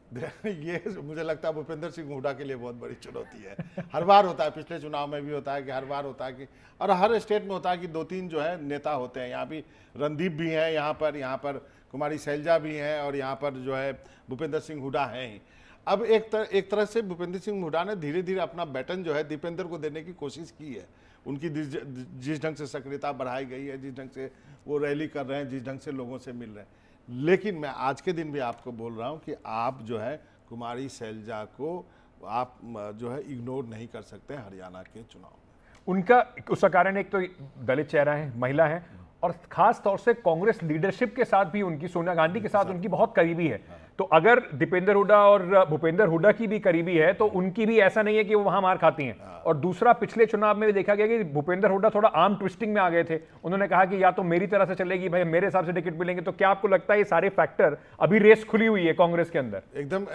ये मुझे लगता है भूपेंद्र सिंह हुड्डा के लिए बहुत बड़ी चुनौती है। हर बार होता है, पिछले चुनाव में भी होता है कि हर बार होता है कि, और हर स्टेट में होता है कि 2-3 जो है नेता होते हैं। यहाँ भी रणदीप भी हैं, यहाँ पर कुमारी शैलजा भी हैं और यहाँ पर जो है भूपेंद्र सिंह हुड्डा हैं। अब एक तरह से भूपेंद्र सिंह हुड्डा ने धीरे धीरे अपना बैटन जो है दीपेंद्र को देने की कोशिश की है। उनकी जिस ढंग से सक्रियता बढ़ाई गई है, जिस ढंग से वो रैली कर रहे हैं, जिस ढंग से लोगों से मिल रहे हैं। लेकिन मैं आज के दिन भी आपको बोल रहा हूं कि आप जो है कुमारी शैलजा को आप जो है इग्नोर नहीं कर सकते हरियाणा के चुनाव में। उनका उसका कारण एक तो दलित चेहरा है, महिला है, और खास तौर से कांग्रेस लीडरशिप के साथ भी उनकी, सोनिया गांधी के साथ उनकी बहुत करीबी है। तो अगर दीपेंद्र हुड्डा और भूपेंद्र हुड्डा की भी करीबी है तो उनकी भी ऐसा नहीं है कि वो वहां मार खाती हैं। और दूसरा, पिछले चुनाव में भी देखा गया कि भूपेंद्र हुड्डा थोड़ा आर्म ट्विस्टिंग में आ गए थे। उन्होंने कहा कि या तो मेरी तरह से चलेगी भाई, मेरे हिसाब से टिकट मिलेंगे। तो क्या आपको लगता है ये सारे फैक्टर, अभी रेस खुली हुई है कांग्रेस के अंदर? एकदम।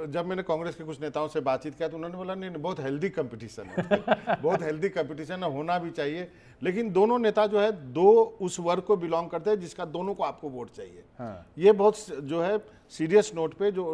जब मैंने कांग्रेस के कुछ नेताओं से बातचीत किया तो उन्होंने बोला नहीं, बहुत हेल्दी कंपटीशन है, बहुत हेल्दी कंपटीशन है, होना भी चाहिए। लेकिन दोनों नेता जो है दो उस वर्ग को बिलोंग करते हैं जिसका दोनों को आपको वोट चाहिए। ये बहुत जो है सीरियस नोट पे जो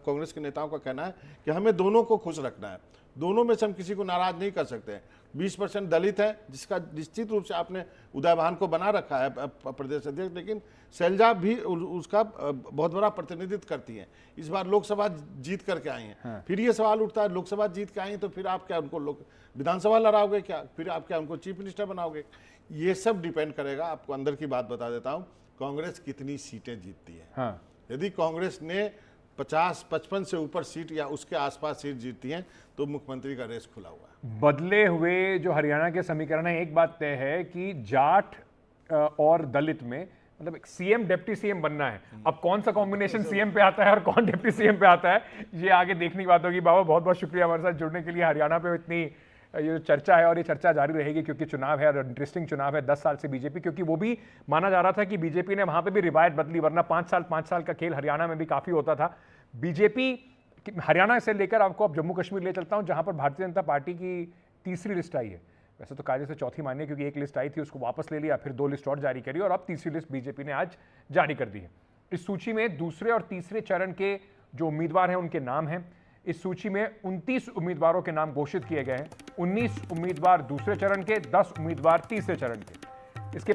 कांग्रेस के नेताओं का कहना है कि हमें दोनों को खुश रखना है, दोनों में से हम किसी को नाराज नहीं कर सकते। 20% दलित है, जिसका निश्चित रूप से आपने उदय भान को बना रखा है प्रदेश अध्यक्ष, लेकिन शैलजा भी उसका बहुत बड़ा प्रतिनिधित्व करती हैं। इस बार लोकसभा जीत करके आई हैं। फिर ये सवाल उठता है, लोकसभा जीत के आई हैं तो फिर आप क्या उनको विधानसभा लड़ाओगे क्या? फिर आप क्या उनको चीफ मिनिस्टर बनाओगे? ये सब डिपेंड करेगा। आपको अंदर की बात बता देता हूँ, कांग्रेस कितनी सीटें जीतती है। यदि कांग्रेस ने 50-55 से ऊपर सीट या उसके आसपास सीट जीतती हैं तो मुख्यमंत्री का रेस खुला हुआ है। बदले हुए जो हरियाणा के समीकरण है, एक बात तय है कि जाट और दलित में मतलब सीएम डिप्टी सीएम बनना है। अब कौन सा कॉम्बिनेशन सीएम पे आता है और कौन डिप्टी सीएम पे आता है, ये आगे देखने की बात होगी। बाबा बहुत बहुत शुक्रिया हमारे साथ जुड़ने के लिए। हरियाणा पे इतनी ये चर्चा है और ये चर्चा जारी रहेगी क्योंकि चुनाव है और इंटरेस्टिंग चुनाव है। 10 साल से बीजेपी, क्योंकि वो भी माना जा रहा था कि बीजेपी ने वहां पे भी रिवायत बदली, वरना 5 साल का खेल हरियाणा में भी काफी होता था। बीजेपी हरियाणा से लेकर आपको अब जम्मू कश्मीर ले चलता हूं, जहां पर भारतीय जनता पार्टी की तीसरी लिस्ट आई है। वैसे तो कायदे से चौथी मानी है क्योंकि एक लिस्ट आई थी, उसको वापस ले लिया, फिर 2 लिस्ट और जारी करी और अब तीसरी लिस्ट बीजेपी ने आज जारी कर दी है। इस सूची में दूसरे और तीसरे चरण के जो उम्मीदवार हैं उनके नाम हैं। इस सूची में 29 उम्मीदवारों के नाम घोषित किए गए हैं। 19 उम्मीदवार दूसरे चरण के, 10 उम्मीदवार तीसरे चरण के। इसके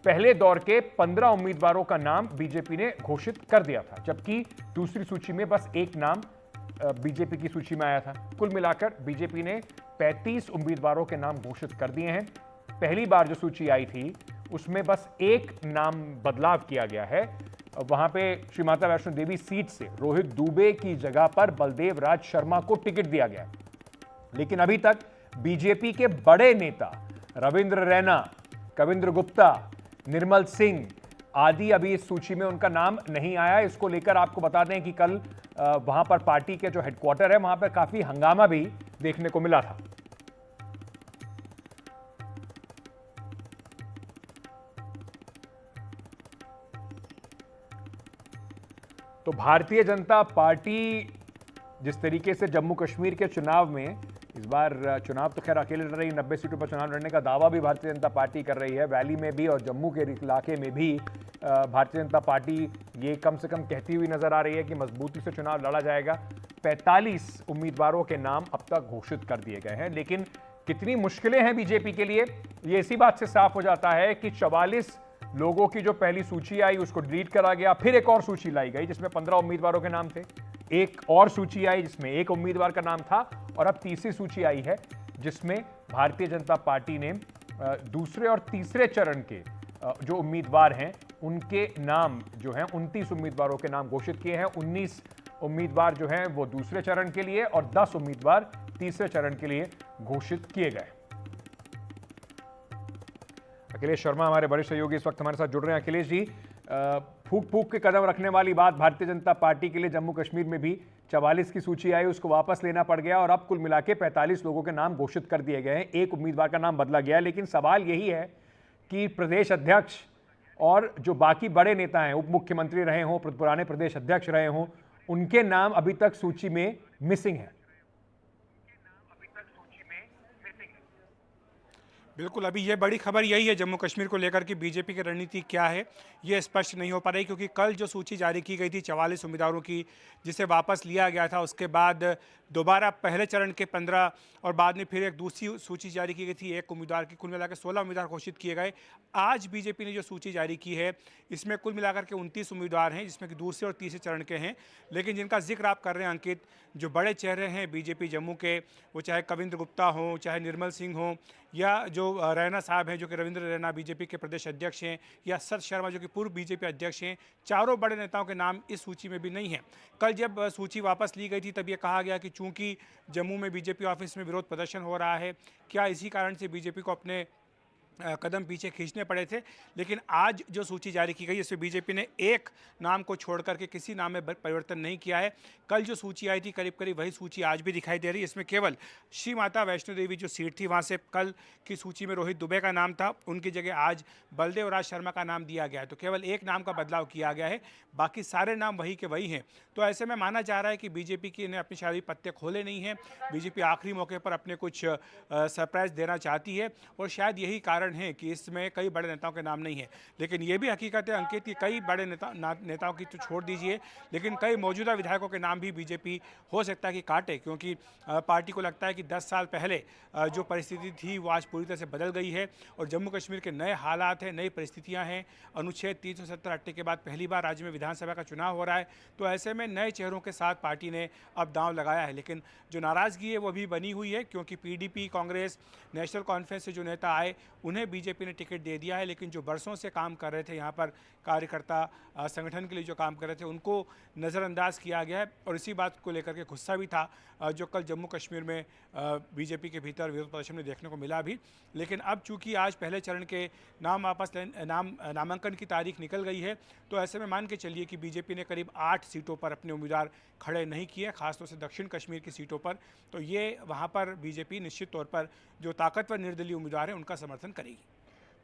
पहले दौर के 15 उम्मीदवारों का नाम बीजेपी ने घोषित कर दिया था, जबकि दूसरी सूची में बस एक नाम बीजेपी की सूची में आया था। कुल मिलाकर बीजेपी ने 35 उम्मीदवारों के नाम घोषित कर दिए हैं। पहली बार जो सूची आई थी उसमें बस एक नाम बदलाव किया गया है। वहां पे श्री माता वैष्णो देवी सीट से रोहित दुबे की जगह पर बलदेव राज शर्मा को टिकट दिया गया। लेकिन अभी तक बीजेपी के बड़े नेता रविंद्र रैना, कविंद्र गुप्ता, निर्मल सिंह आदि अभी इस सूची में उनका नाम नहीं आया। इसको लेकर आपको बता दें कि कल वहां पर पार्टी के जो हेडक्वार्टर है वहां पर काफी हंगामा भी देखने को मिला था। तो भारतीय जनता पार्टी जिस तरीके से जम्मू कश्मीर के चुनाव में, इस बार चुनाव तो खैर अकेले लड़ रही, 90 सीटों पर चुनाव लड़ने का दावा भी भारतीय जनता पार्टी कर रही है। वैली में भी और जम्मू के इलाके में भी भारतीय जनता पार्टी ये कम से कम कहती हुई नजर आ रही है कि मजबूती से चुनाव लड़ा जाएगा। 45 उम्मीदवारों के नाम अब तक घोषित कर दिए गए हैं, लेकिन कितनी मुश्किलें हैं बीजेपी के लिए ये इसी बात से साफ हो जाता है कि 44 लोगों की जो पहली सूची आई उसको डिलीट करा गया, फिर एक और सूची लाई गई जिसमें 15 उम्मीदवारों के नाम थे, एक और सूची आई जिसमें एक उम्मीदवार का नाम था, और अब तीसरी सूची आई है जिसमें भारतीय जनता पार्टी ने दूसरे और तीसरे चरण के जो उम्मीदवार हैं उनके नाम जो हैं 29 उम्मीदवारों के नाम घोषित किए हैं। 19 उम्मीदवार जो हैं वो दूसरे चरण के लिए और 10 उम्मीदवार तीसरे चरण के लिए घोषित किए गए। अखिलेश शर्मा हमारे वरिष्ठ सहयोगी इस वक्त हमारे साथ जुड़ रहे हैं। अखिलेश जी, फूक फूक के कदम रखने वाली बात भारतीय जनता पार्टी के लिए जम्मू कश्मीर में भी 44 की सूची आई, उसको वापस लेना पड़ गया और अब कुल मिला के 45 लोगों के नाम घोषित कर दिए गए हैं। एक उम्मीदवार का नाम बदला गया है, लेकिन सवाल यही है कि प्रदेश अध्यक्ष और जो बाकी बड़े नेता हैं, उप मुख्यमंत्री रहे हों, पुराने प्रदेश अध्यक्ष रहे हों, उनके नाम अभी तक सूची में मिसिंग है। बिल्कुल, अभी ये बड़ी खबर यही है जम्मू कश्मीर को लेकर कि बीजेपी की रणनीति क्या है ये स्पष्ट नहीं हो पा रही, क्योंकि कल जो सूची जारी की गई थी 44 उम्मीदवारों की, जिसे वापस लिया गया था, उसके बाद दोबारा पहले चरण के 15 और बाद में फिर एक दूसरी सूची जारी की गई थी एक उम्मीदवार की, कुल मिलाकर 16 उम्मीदवार घोषित किए गए। आज बीजेपी ने जो सूची जारी की है इसमें कुल मिलाकर के 29 उम्मीदवार हैं, जिसमें कि दूसरे और तीसरे चरण के हैं, लेकिन जिनका जिक्र आप कर रहे हैं अंकित, जो बड़े चेहरे हैं बीजेपी जम्मू के, वो चाहे कविंद्र गुप्ता हो, चाहे निर्मल सिंह हो, या जो रैना साहब हैं जो कि रविंद्र रैना बीजेपी के प्रदेश अध्यक्ष हैं, या सत शर्मा जो कि पूर्व बीजेपी अध्यक्ष हैं, चारों बड़े नेताओं के नाम इस सूची में भी नहीं हैं। कल जब सूची वापस ली गई थी तब ये कहा गया कि चूंकि जम्मू में बीजेपी ऑफिस में विरोध प्रदर्शन हो रहा है, क्या इसी कारण से बीजेपी को अपने कदम पीछे खींचने पड़े थे। लेकिन आज जो सूची जारी की गई इसमें बीजेपी ने एक नाम को छोड़ करके किसी नाम में परिवर्तन नहीं किया है। कल जो सूची आई थी करीब करीब वही सूची आज भी दिखाई दे रही है। इसमें केवल श्री माता वैष्णो देवी जो सीट थी वहाँ से कल की सूची में रोहित दुबे का नाम था, उनकी जगह आज बलदेव राज शर्मा का नाम दिया गया है। तो केवल एक नाम का बदलाव किया गया है, बाकी सारे नाम वही के वही हैं। तो ऐसे में माना जा रहा है कि बीजेपी की ने अपनी शादी पत्ते खोले नहीं हैं, बीजेपी आखिरी मौके पर अपने कुछ सरप्राइज देना चाहती है, और शायद यही कारण है कि इसमें कई बड़े नेताओं के नाम नहीं है। लेकिन ये भी हकीकत है अंकित कि कई बड़े नेताओं की तो छोड़ दीजिए, लेकिन कई मौजूदा विधायकों के नाम भी बीजेपी हो सकता है कि काटे, क्योंकि पार्टी को लगता है कि 10 साल पहले जो परिस्थिति थी वो आज पूरी तरह से बदल गई है और जम्मू कश्मीर के नए हालात हैं, नई परिस्थितियां हैं। अनुच्छेद 370 हटने के बाद पहली बार राज्य में विधानसभा का चुनाव हो रहा है, तो ऐसे में नए चेहरों के साथ पार्टी ने अब दांव लगाया है। लेकिन जो नाराज़गी है वो भी बनी हुई है, क्योंकि पीडीपी, कांग्रेस, नेशनल कॉन्फ्रेंस से जो नेता आए उन्हें बीजेपी ने टिकट दे दिया है, लेकिन जो बरसों से काम कर रहे थे यहाँ पर कार्यकर्ता संगठन के लिए जो काम कर रहे थे उनको नज़रअंदाज किया गया है। और इसी बात को लेकर के गुस्सा भी था जो कल जम्मू कश्मीर में बीजेपी के भीतर विरोध प्रदर्शन में देखने को मिला भी। लेकिन अब चूंकि आज पहले चरण के नामांकन की तारीख निकल गई है, तो ऐसे में मान के चलिए कि बीजेपी ने करीब 8 सीटों पर अपने उम्मीदवार खड़े नहीं किए, खासतौर से दक्षिण कश्मीर की सीटों पर। तो ये वहाँ पर बीजेपी निश्चित तौर पर जो ताकतवर निर्दलीय उम्मीदवार हैं उनका समर्थन करेगी।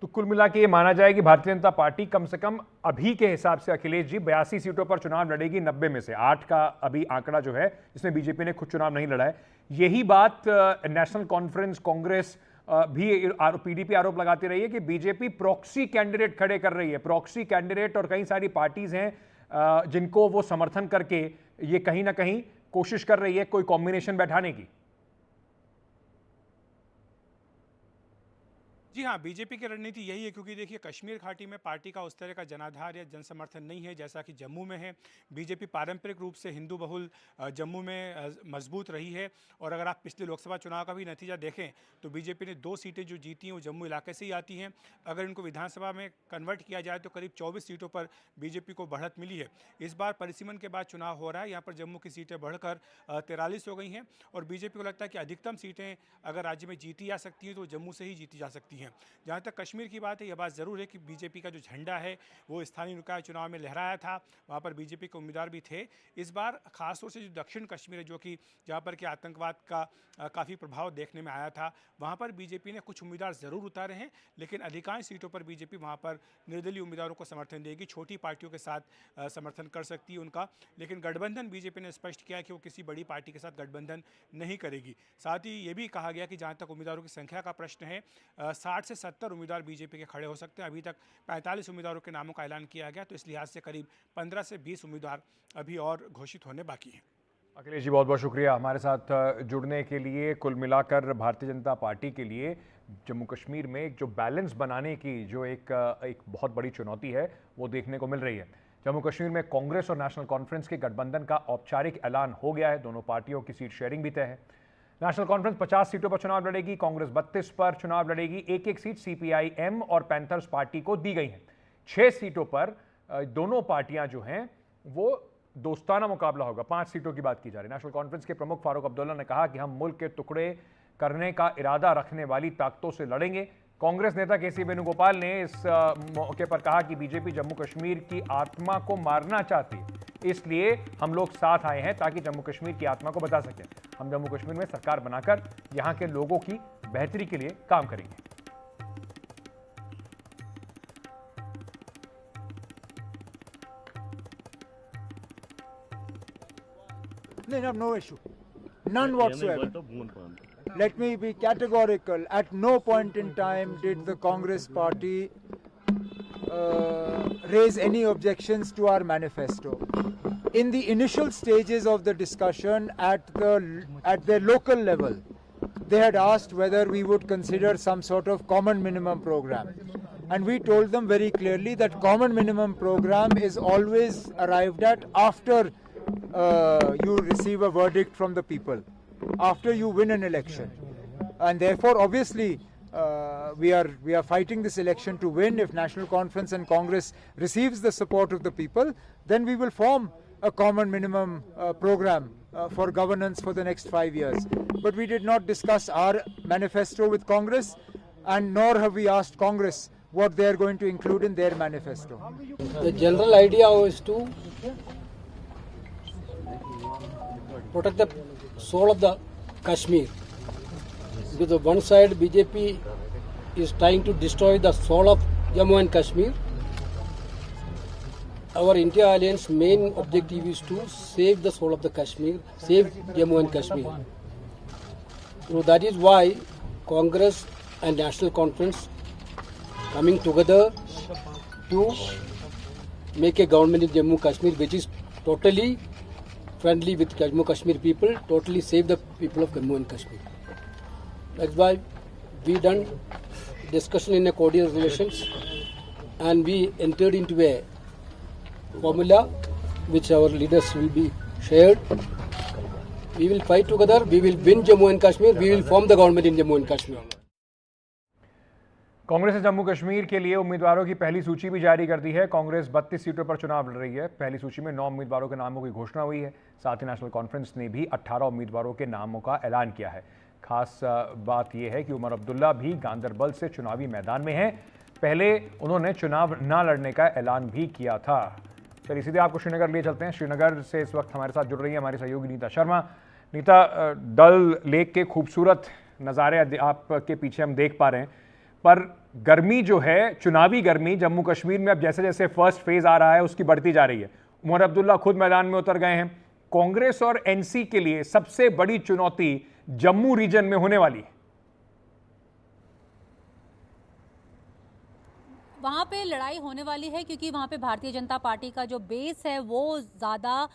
तो कुल मिला के ये माना जाए कि भारतीय जनता पार्टी कम से कम अभी के हिसाब से अखिलेश जी 82 सीटों पर चुनाव लड़ेगी, 90 में से 8 का अभी आंकड़ा जो है जिसमें बीजेपी ने खुद चुनाव नहीं लड़ा है। यही बात नेशनल कॉन्फ्रेंस, कांग्रेस भी पीडीपी आरोप लगाती रही है कि बीजेपी प्रॉक्सी कैंडिडेट खड़े कर रही है। प्रॉक्सी कैंडिडेट और कई सारी पार्टीज हैं जिनको वो समर्थन करके ये कहीं ना कहीं कोशिश कर रही है कोई कॉम्बिनेशन बैठाने की। जी हाँ, बीजेपी की रणनीति यही है, क्योंकि देखिए कश्मीर घाटी में पार्टी का उस तरह का जनाधार या जन समर्थन नहीं है जैसा कि जम्मू में है। बीजेपी पारंपरिक रूप से हिंदू बहुल जम्मू में मजबूत रही है, और अगर आप पिछले लोकसभा चुनाव का भी नतीजा देखें तो बीजेपी ने 2 सीटें जो जीती हैं वो जम्मू इलाके से ही आती हैं। अगर इनको विधानसभा में कन्वर्ट किया जाए तो करीब 24 सीटों पर बीजेपी को बढ़त मिली है। इस बार परिसीमन के बाद चुनाव हो रहा है, यहाँ पर जम्मू की सीटें बढ़कर 43 हो गई हैं, और बीजेपी को लगता है कि अधिकतम सीटें अगर राज्य में जीती जा सकती हैं तो जम्मू से ही जीती जा सकती हैं। जहाँ तक कश्मीर की बात है, यह बात ज़रूर है कि बीजेपी का जो झंडा है वो स्थानीय निकाय चुनाव में लहराया था, वहाँ पर बीजेपी के उम्मीदवार भी थे। इस बार खासतौर से जो दक्षिण कश्मीर है, जो कि जहाँ पर कि आतंकवाद का काफ़ी प्रभाव देखने में आया था, वहाँ पर बीजेपी ने कुछ उम्मीदवार ज़रूर उतारे हैं, लेकिन अधिकांश सीटों पर बीजेपी वहाँ पर निर्दलीय उम्मीदवारों को समर्थन देगी, छोटी पार्टियों के साथ समर्थन कर सकती है उनका। लेकिन गठबंधन बीजेपी ने स्पष्ट किया कि वो किसी बड़ी पार्टी के साथ गठबंधन नहीं करेगी। साथ ही ये भी कहा गया कि जहाँ तक उम्मीदवारों की संख्या का प्रश्न है, 60 से 70 उम्मीदवार बीजेपी के खड़े हो सकते हैं। अभी तक 45 उम्मीदवारों के नामों का ऐलान किया गया, तो इस लिहाज से करीब 15 से 20 उम्मीदवार अभी और घोषित होने बाकी हैं। अखिलेश जी, बहुत बहुत शुक्रिया हमारे साथ जुड़ने के लिए। कुल मिलाकर भारतीय जनता पार्टी के लिए जम्मू कश्मीर में एक जो बैलेंस बनाने की जो एक बहुत बड़ी चुनौती है वो देखने को मिल रही है। जम्मू कश्मीर में कांग्रेस और नेशनल कॉन्फ्रेंस के गठबंधन का औपचारिक ऐलान हो गया है, दोनों पार्टियों की सीट शेयरिंग भी तय है। नेशनल कॉन्फ्रेंस 50 सीटों पर चुनाव लड़ेगी, कांग्रेस 32 पर चुनाव लड़ेगी। एक सीट CPI-M और पैंथर्स पार्टी को दी गई है। 6 सीटों पर दोनों पार्टियां जो हैं वो दोस्ताना मुकाबला होगा। 5 सीटों की बात की जा रही है। नेशनल कॉन्फ्रेंस के प्रमुख फारूक अब्दुल्ला ने कहा कि हम मुल्क के टुकड़े करने का इरादा रखने वाली ताकतों से लड़ेंगे। कांग्रेस नेता KC वेणुगोपाल ने इस मौके पर कहा कि बीजेपी जम्मू कश्मीर की आत्मा को मारना चाहती है, इसलिए हम लोग साथ आए हैं ताकि जम्मू कश्मीर की आत्मा को बचा सकें। हम जम्मू कश्मीर में सरकार बनाकर यहां के लोगों की बेहतरी के लिए काम करेंगे। No issue. None whatsoever. Let me be categorical. At no point in time did the Congress party raise any objections to our manifesto. In the initial stages of the discussion at their local level, they had asked whether we would consider some sort of common minimum program. And we told them very clearly that common minimum program is always arrived at after you receive a verdict from the people, after you win an election. And therefore, obviously, we are fighting this election to win. If National Conference and Congress receives the support of the people, then we will form a common minimum program for governance for the next 5 years. But we did not discuss our manifesto with Congress, and nor have we asked Congress what they are going to include in their manifesto. The general idea is to protect the soul of the Kashmir. Because on one side BJP is trying to destroy the soul of Jammu and Kashmir. Our India Alliance main objective is to save the soul of the Kashmir, save Jammu and Kashmir. So that is why Congress and National Conference coming together to make a government in Jammu Kashmir which is totally friendly with Jammu Kashmir people, totally save the people of Jammu and Kashmir. That's why we done discussion in a cordial relations, and we entered into a formula which our leaders will be shared. We will fight together, we will win Jammu and Kashmir, we will form the government in Jammu and Kashmir. Congress ने जम्मू कश्मीर के लिए उम्मीदवारों की पहली सूची भी जारी कर दी है। कांग्रेस 32 सीटों पर चुनाव लड़ रही है। पहली सूची में 9 उम्मीदवारों के नामों की घोषणा हुई है। साथ ही नेशनल कॉन्फ्रेंस ने भी 18 उम्मीदवारों के नामों का ऐलान किया है। खास बात यह है कि उमर अब्दुल्ला भी गांदरबल से चुनावी मैदान में हैं। पहले उन्होंने चुनाव न लड़ने का ऐलान भी किया था। चलिए सीधे आपको श्रीनगर लिए चलते हैं। श्रीनगर से इस वक्त हमारे साथ जुड़ रही है हमारी सहयोगी नीता शर्मा। नीता, डल लेक के खूबसूरत नज़ारे आपके पीछे हम देख पा रहे हैं, पर गर्मी जो है, चुनावी गर्मी जम्मू कश्मीर में अब जैसे जैसे फर्स्ट फेज आ रहा है उसकी बढ़ती जा रही है। उमर अब्दुल्ला खुद मैदान में उतर गए हैं। कांग्रेस और NC के लिए सबसे बड़ी चुनौती जम्मू रीजन में होने वाली है। वहाँ पे लड़ाई होने वाली है, क्योंकि वहाँ पे भारतीय जनता पार्टी का जो बेस है वो ज़्यादा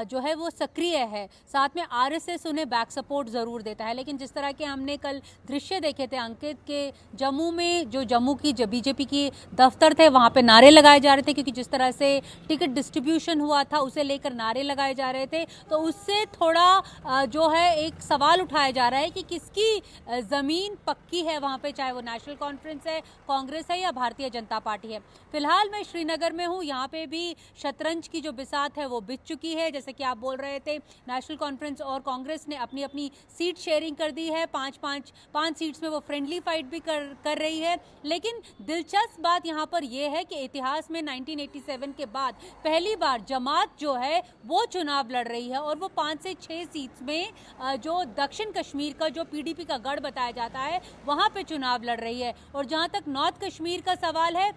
जो है वो सक्रिय है। साथ में आरएसएस उन्हें बैक सपोर्ट ज़रूर देता है। लेकिन जिस तरह के हमने कल दृश्य देखे थे अंकित के जम्मू में, जो जम्मू की जो बीजेपी की दफ्तर थे वहाँ पे नारे लगाए जा रहे थे, क्योंकि जिस तरह से टिकट डिस्ट्रीब्यूशन हुआ था उसे लेकर नारे लगाए जा रहे थे। तो उससे थोड़ा जो है एक सवाल उठाया जा रहा है कि किसकी ज़मीन पक्की है वहाँ पे, चाहे वो नेशनल कॉन्फ्रेंस है, कांग्रेस है या भारतीय जनता पार्टी है। फिलहाल मैं श्रीनगर में हूँ, यहाँ पे भी शतरंज की जो बिसात है वो बिछ चुकी है। जैसे कि आप बोल रहे थे, नेशनल कॉन्फ्रेंस और कांग्रेस ने अपनी अपनी सीट शेयरिंग कर दी है। पांच सीट्स में वो फ्रेंडली फाइट भी कर रही है। लेकिन दिलचस्प बात यहाँ पर यह है कि इतिहास में 1987 के बाद पहली बार जमात जो है वो चुनाव लड़ रही है, और वो 5 से 6 सीट्स में जो दक्षिण कश्मीर का जो पीडीपी का गढ़ बताया जाता है वहाँ पे चुनाव लड़ रही है। और जहाँ तक नॉर्थ कश्मीर का सवाल है,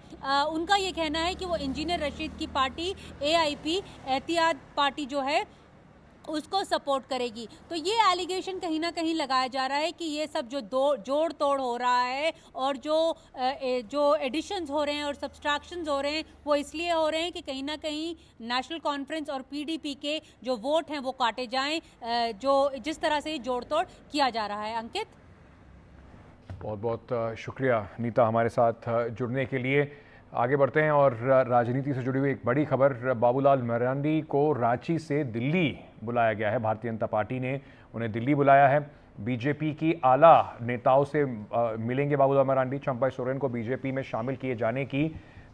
उनका ये कहना है कि वो इंजीनियर रशीद की पार्टी AIP एहतियात पार्टी जो है उसको सपोर्ट करेगी। तो ये एलिगेशन कहीं ना कहीं लगाया जा रहा है कि ये सब जो जोड़ तोड़ हो रहा है और जो एडिशंस हो रहे हैं और सब्सट्रैक्शंस हो रहे हैं वो इसलिए हो रहे हैं कि कहीं ना कहीं नेशनल कॉन्फ्रेंस और PDP के जो वोट हैं वो काटे जाएं, जो जिस तरह से जोड़ तोड़ किया जा रहा है। अंकित, बहुत बहुत शुक्रिया नीता हमारे साथ जुड़ने के लिए। आगे बढ़ते हैं और राजनीति से जुड़ी हुई एक बड़ी खबर, बाबूलाल मरांडी को रांची से दिल्ली बुलाया गया है। भारतीय जनता पार्टी ने उन्हें दिल्ली बुलाया है। बीजेपी की आला नेताओं से मिलेंगे बाबूलाल मरांडी। चंपा सोरेन को बीजेपी में शामिल किए जाने की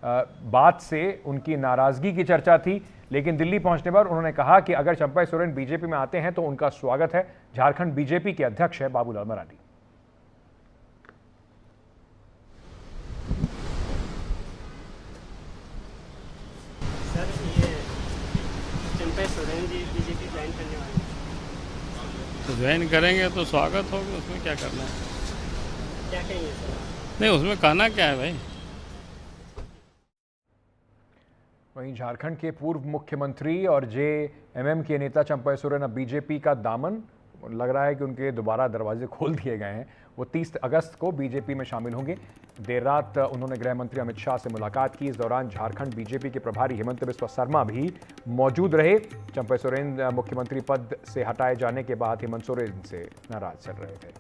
बात से उनकी नाराजगी की चर्चा थी, लेकिन दिल्ली पहुंचने पर उन्होंने कहा कि अगर चंपा सोरेन बीजेपी में आते हैं तो उनका स्वागत है। झारखंड बीजेपी के अध्यक्ष है बाबूलाल मरांडी। सोरेन जी बीजेपी ज्वाइन करने वाले तो ज्वाइन करेंगे तो स्वागत होगा, उसमें क्या करना है। क्या कहेंगे सर? नहीं, उसमें कहना क्या है भाई। वहीं झारखंड के पूर्व मुख्यमंत्री और JMM के नेता चंपा सोरेन अब बीजेपी का दामन, लग रहा है कि उनके दोबारा दरवाजे खोल दिए गए हैं। वो 30 अगस्त को बीजेपी में शामिल होंगे। देर रात उन्होंने गृह मंत्री अमित शाह से मुलाकात की। इस दौरान झारखंड बीजेपी के प्रभारी हेमंत बिस्वा शर्मा भी मौजूद रहे। चंपा सोरेन मुख्यमंत्री पद से हटाए जाने के बाद हेमंत सोरेन से नाराज चल रहे थे।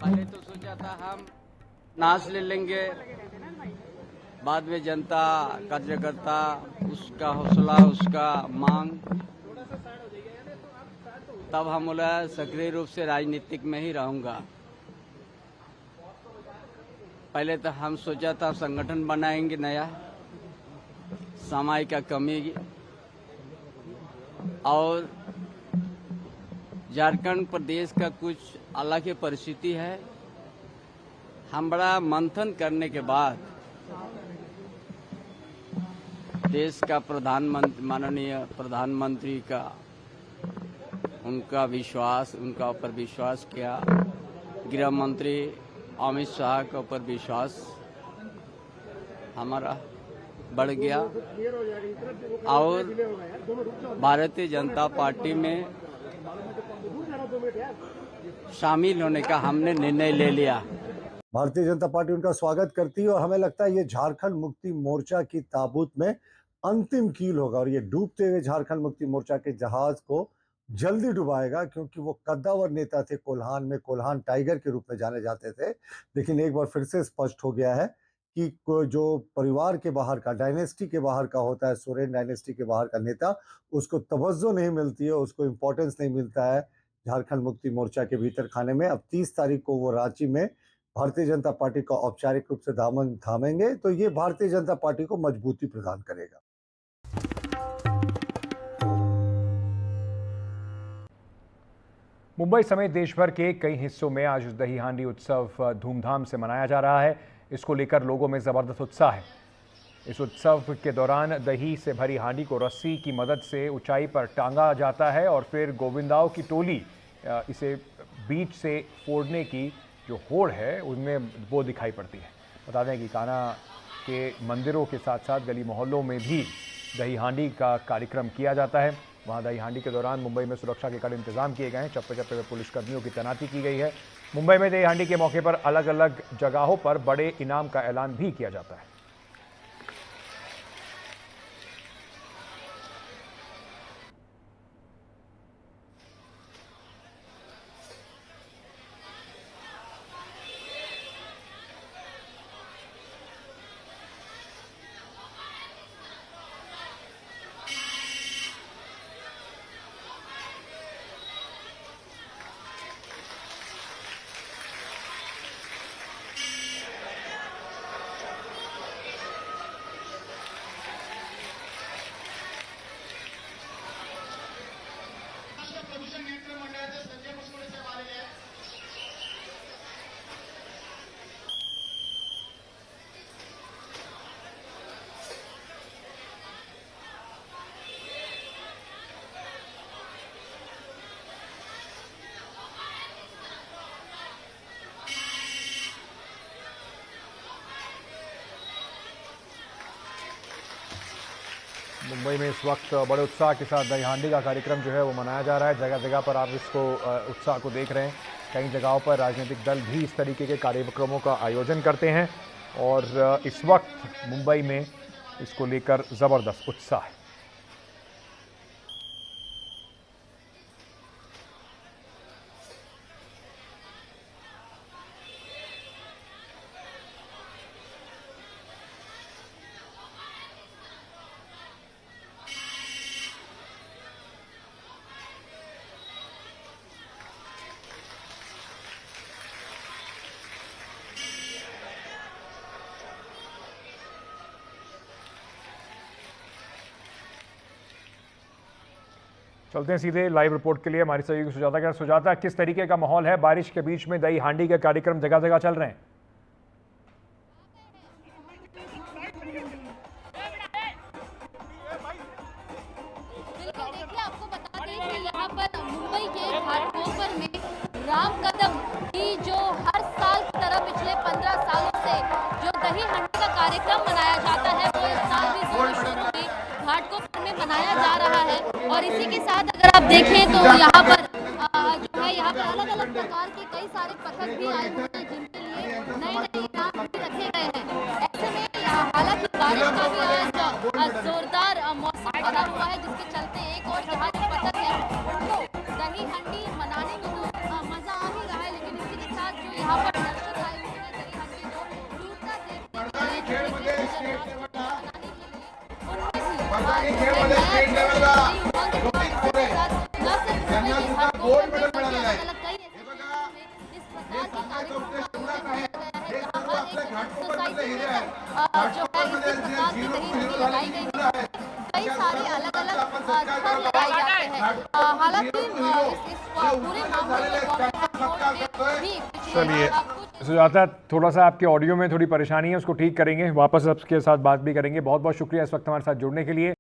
पहले तो सोचा था हम नाच ले लेंगे, बाद में जनता कार्यकर्ता उसका हौसला उसका मांग, तब हम बोला सक्रिय रूप से राजनीतिक में ही रहूंगा। पहले तो हम सोचा था संगठन बनाएंगे नया, समय का कमी और झारखंड प्रदेश का कुछ अलग ही परिस्थिति है। हम बड़ा मंथन करने के बाद देश का प्रधानमंत्री, माननीय प्रधानमंत्री का उनका ऊपर विश्वास किया, गृह मंत्री अमित शाह के ऊपर विश्वास हमारा बढ़ गया और भारतीय जनता पार्टी में शामिल होने का हमने निर्णय ले लिया। भारतीय जनता पार्टी उनका स्वागत करती है और हमें लगता है ये झारखंड मुक्ति मोर्चा की ताबूत में अंतिम कील होगा और ये डूबते हुए झारखंड मुक्ति मोर्चा के जहाज को जल्दी डुबाएगा, क्योंकि वो कद्दावर नेता थे। कोल्हान में कोल्हान टाइगर के रूप में जाने जाते थे, लेकिन एक बार फिर से स्पष्ट हो गया है कि जो परिवार के बाहर का, डायनेस्टी के बाहर का होता है, सोरेन डायनेस्टी के बाहर का नेता, उसको तवज्जो नहीं मिलती है, उसको इम्पोर्टेंस नहीं मिलता है झारखंड मुक्ति मोर्चा के भीतर खाने में। अब 30 तारीख को वो रांची में भारतीय जनता पार्टी का औपचारिक रूप से दामन थामेंगे, तो ये भारतीय जनता पार्टी को मजबूती प्रदान करेगा। मुंबई समेत देश भर के कई हिस्सों में आज दही हांडी उत्सव धूमधाम से मनाया जा रहा है। इसको लेकर लोगों में ज़बरदस्त उत्साह है। इस उत्सव के दौरान दही से भरी हांडी को रस्सी की मदद से ऊंचाई पर टांगा जाता है और फिर गोविंदाओं की टोली इसे बीच से फोड़ने की जो होड़ है उनमें वो दिखाई पड़ती है। बता दें कि कान्हा के मंदिरों के साथ साथ गली मोहल्लों में भी दही हांडी का कार्यक्रम किया जाता है। वहां दही हांडी के दौरान मुंबई में सुरक्षा के कड़े इंतजाम किए गए हैं। चप्पे चप्पे पर पुलिसकर्मियों की तैनाती की गई है। मुंबई में दही हांडी के मौके पर अलग अलग जगहों पर बड़े इनाम का ऐलान भी किया जाता है। मुंबई में इस वक्त बड़े उत्साह के साथ दही हांडी का कार्यक्रम जो है वो मनाया जा रहा है। जगह जगह पर आप इसको उत्साह को देख रहे हैं। कई जगहों पर राजनीतिक दल भी इस तरीके के कार्यक्रमों का आयोजन करते हैं और इस वक्त मुंबई में इसको लेकर ज़बरदस्त उत्साह है। चलते हैं सीधे लाइव रिपोर्ट के लिए हमारी सहयोगी सुजाता के। सुजाता, किस तरीके का माहौल है? बारिश के बीच में दही हांडी के कार्यक्रम जगह जगह चल रहे हैं। देखिए, आपको बता दें कि यहाँ पर मुंबई के घाटकोपर में राम कदम की जो हर साल की तरह पिछले 15 सालों से जो दही हांडी का कार्यक्रम मनाया जाता है वो इस साल भी जोरों शोरों में घाटकोपर में मनाया जा रहा है। और इसी के साथ अगर आप देखें तो यहाँ पर जो है यहाँ पर अलग अलग प्रकार के कई सारे पथक भी आए हुए हैं जिनके लिए नए नए इनाम भी रखे गए हैं। ऐसे में हालांकि बारिश का भी आज जोरदार मौसम बना हुआ है जिसके चलते एक और यहाँ जो पथक है उनको दही हांडी मनाने में तो मजा आ ही रहा है, लेकिन इसी के साथ जो यहाँ पर दर्शक आए हुए हैं दही हांडी को टूटता देखने के लिए कई सारे अलग अलग स्तर लगाए जाते हैं। हालांकि इस पूरे मामले में चलिए सुजाता, थोड़ा सा आपके ऑडियो में थोड़ी परेशानी है, उसको ठीक करेंगे, वापस आपके साथ बात भी करेंगे। बहुत बहुत शुक्रिया इस वक्त हमारे साथ जुड़ने के लिए।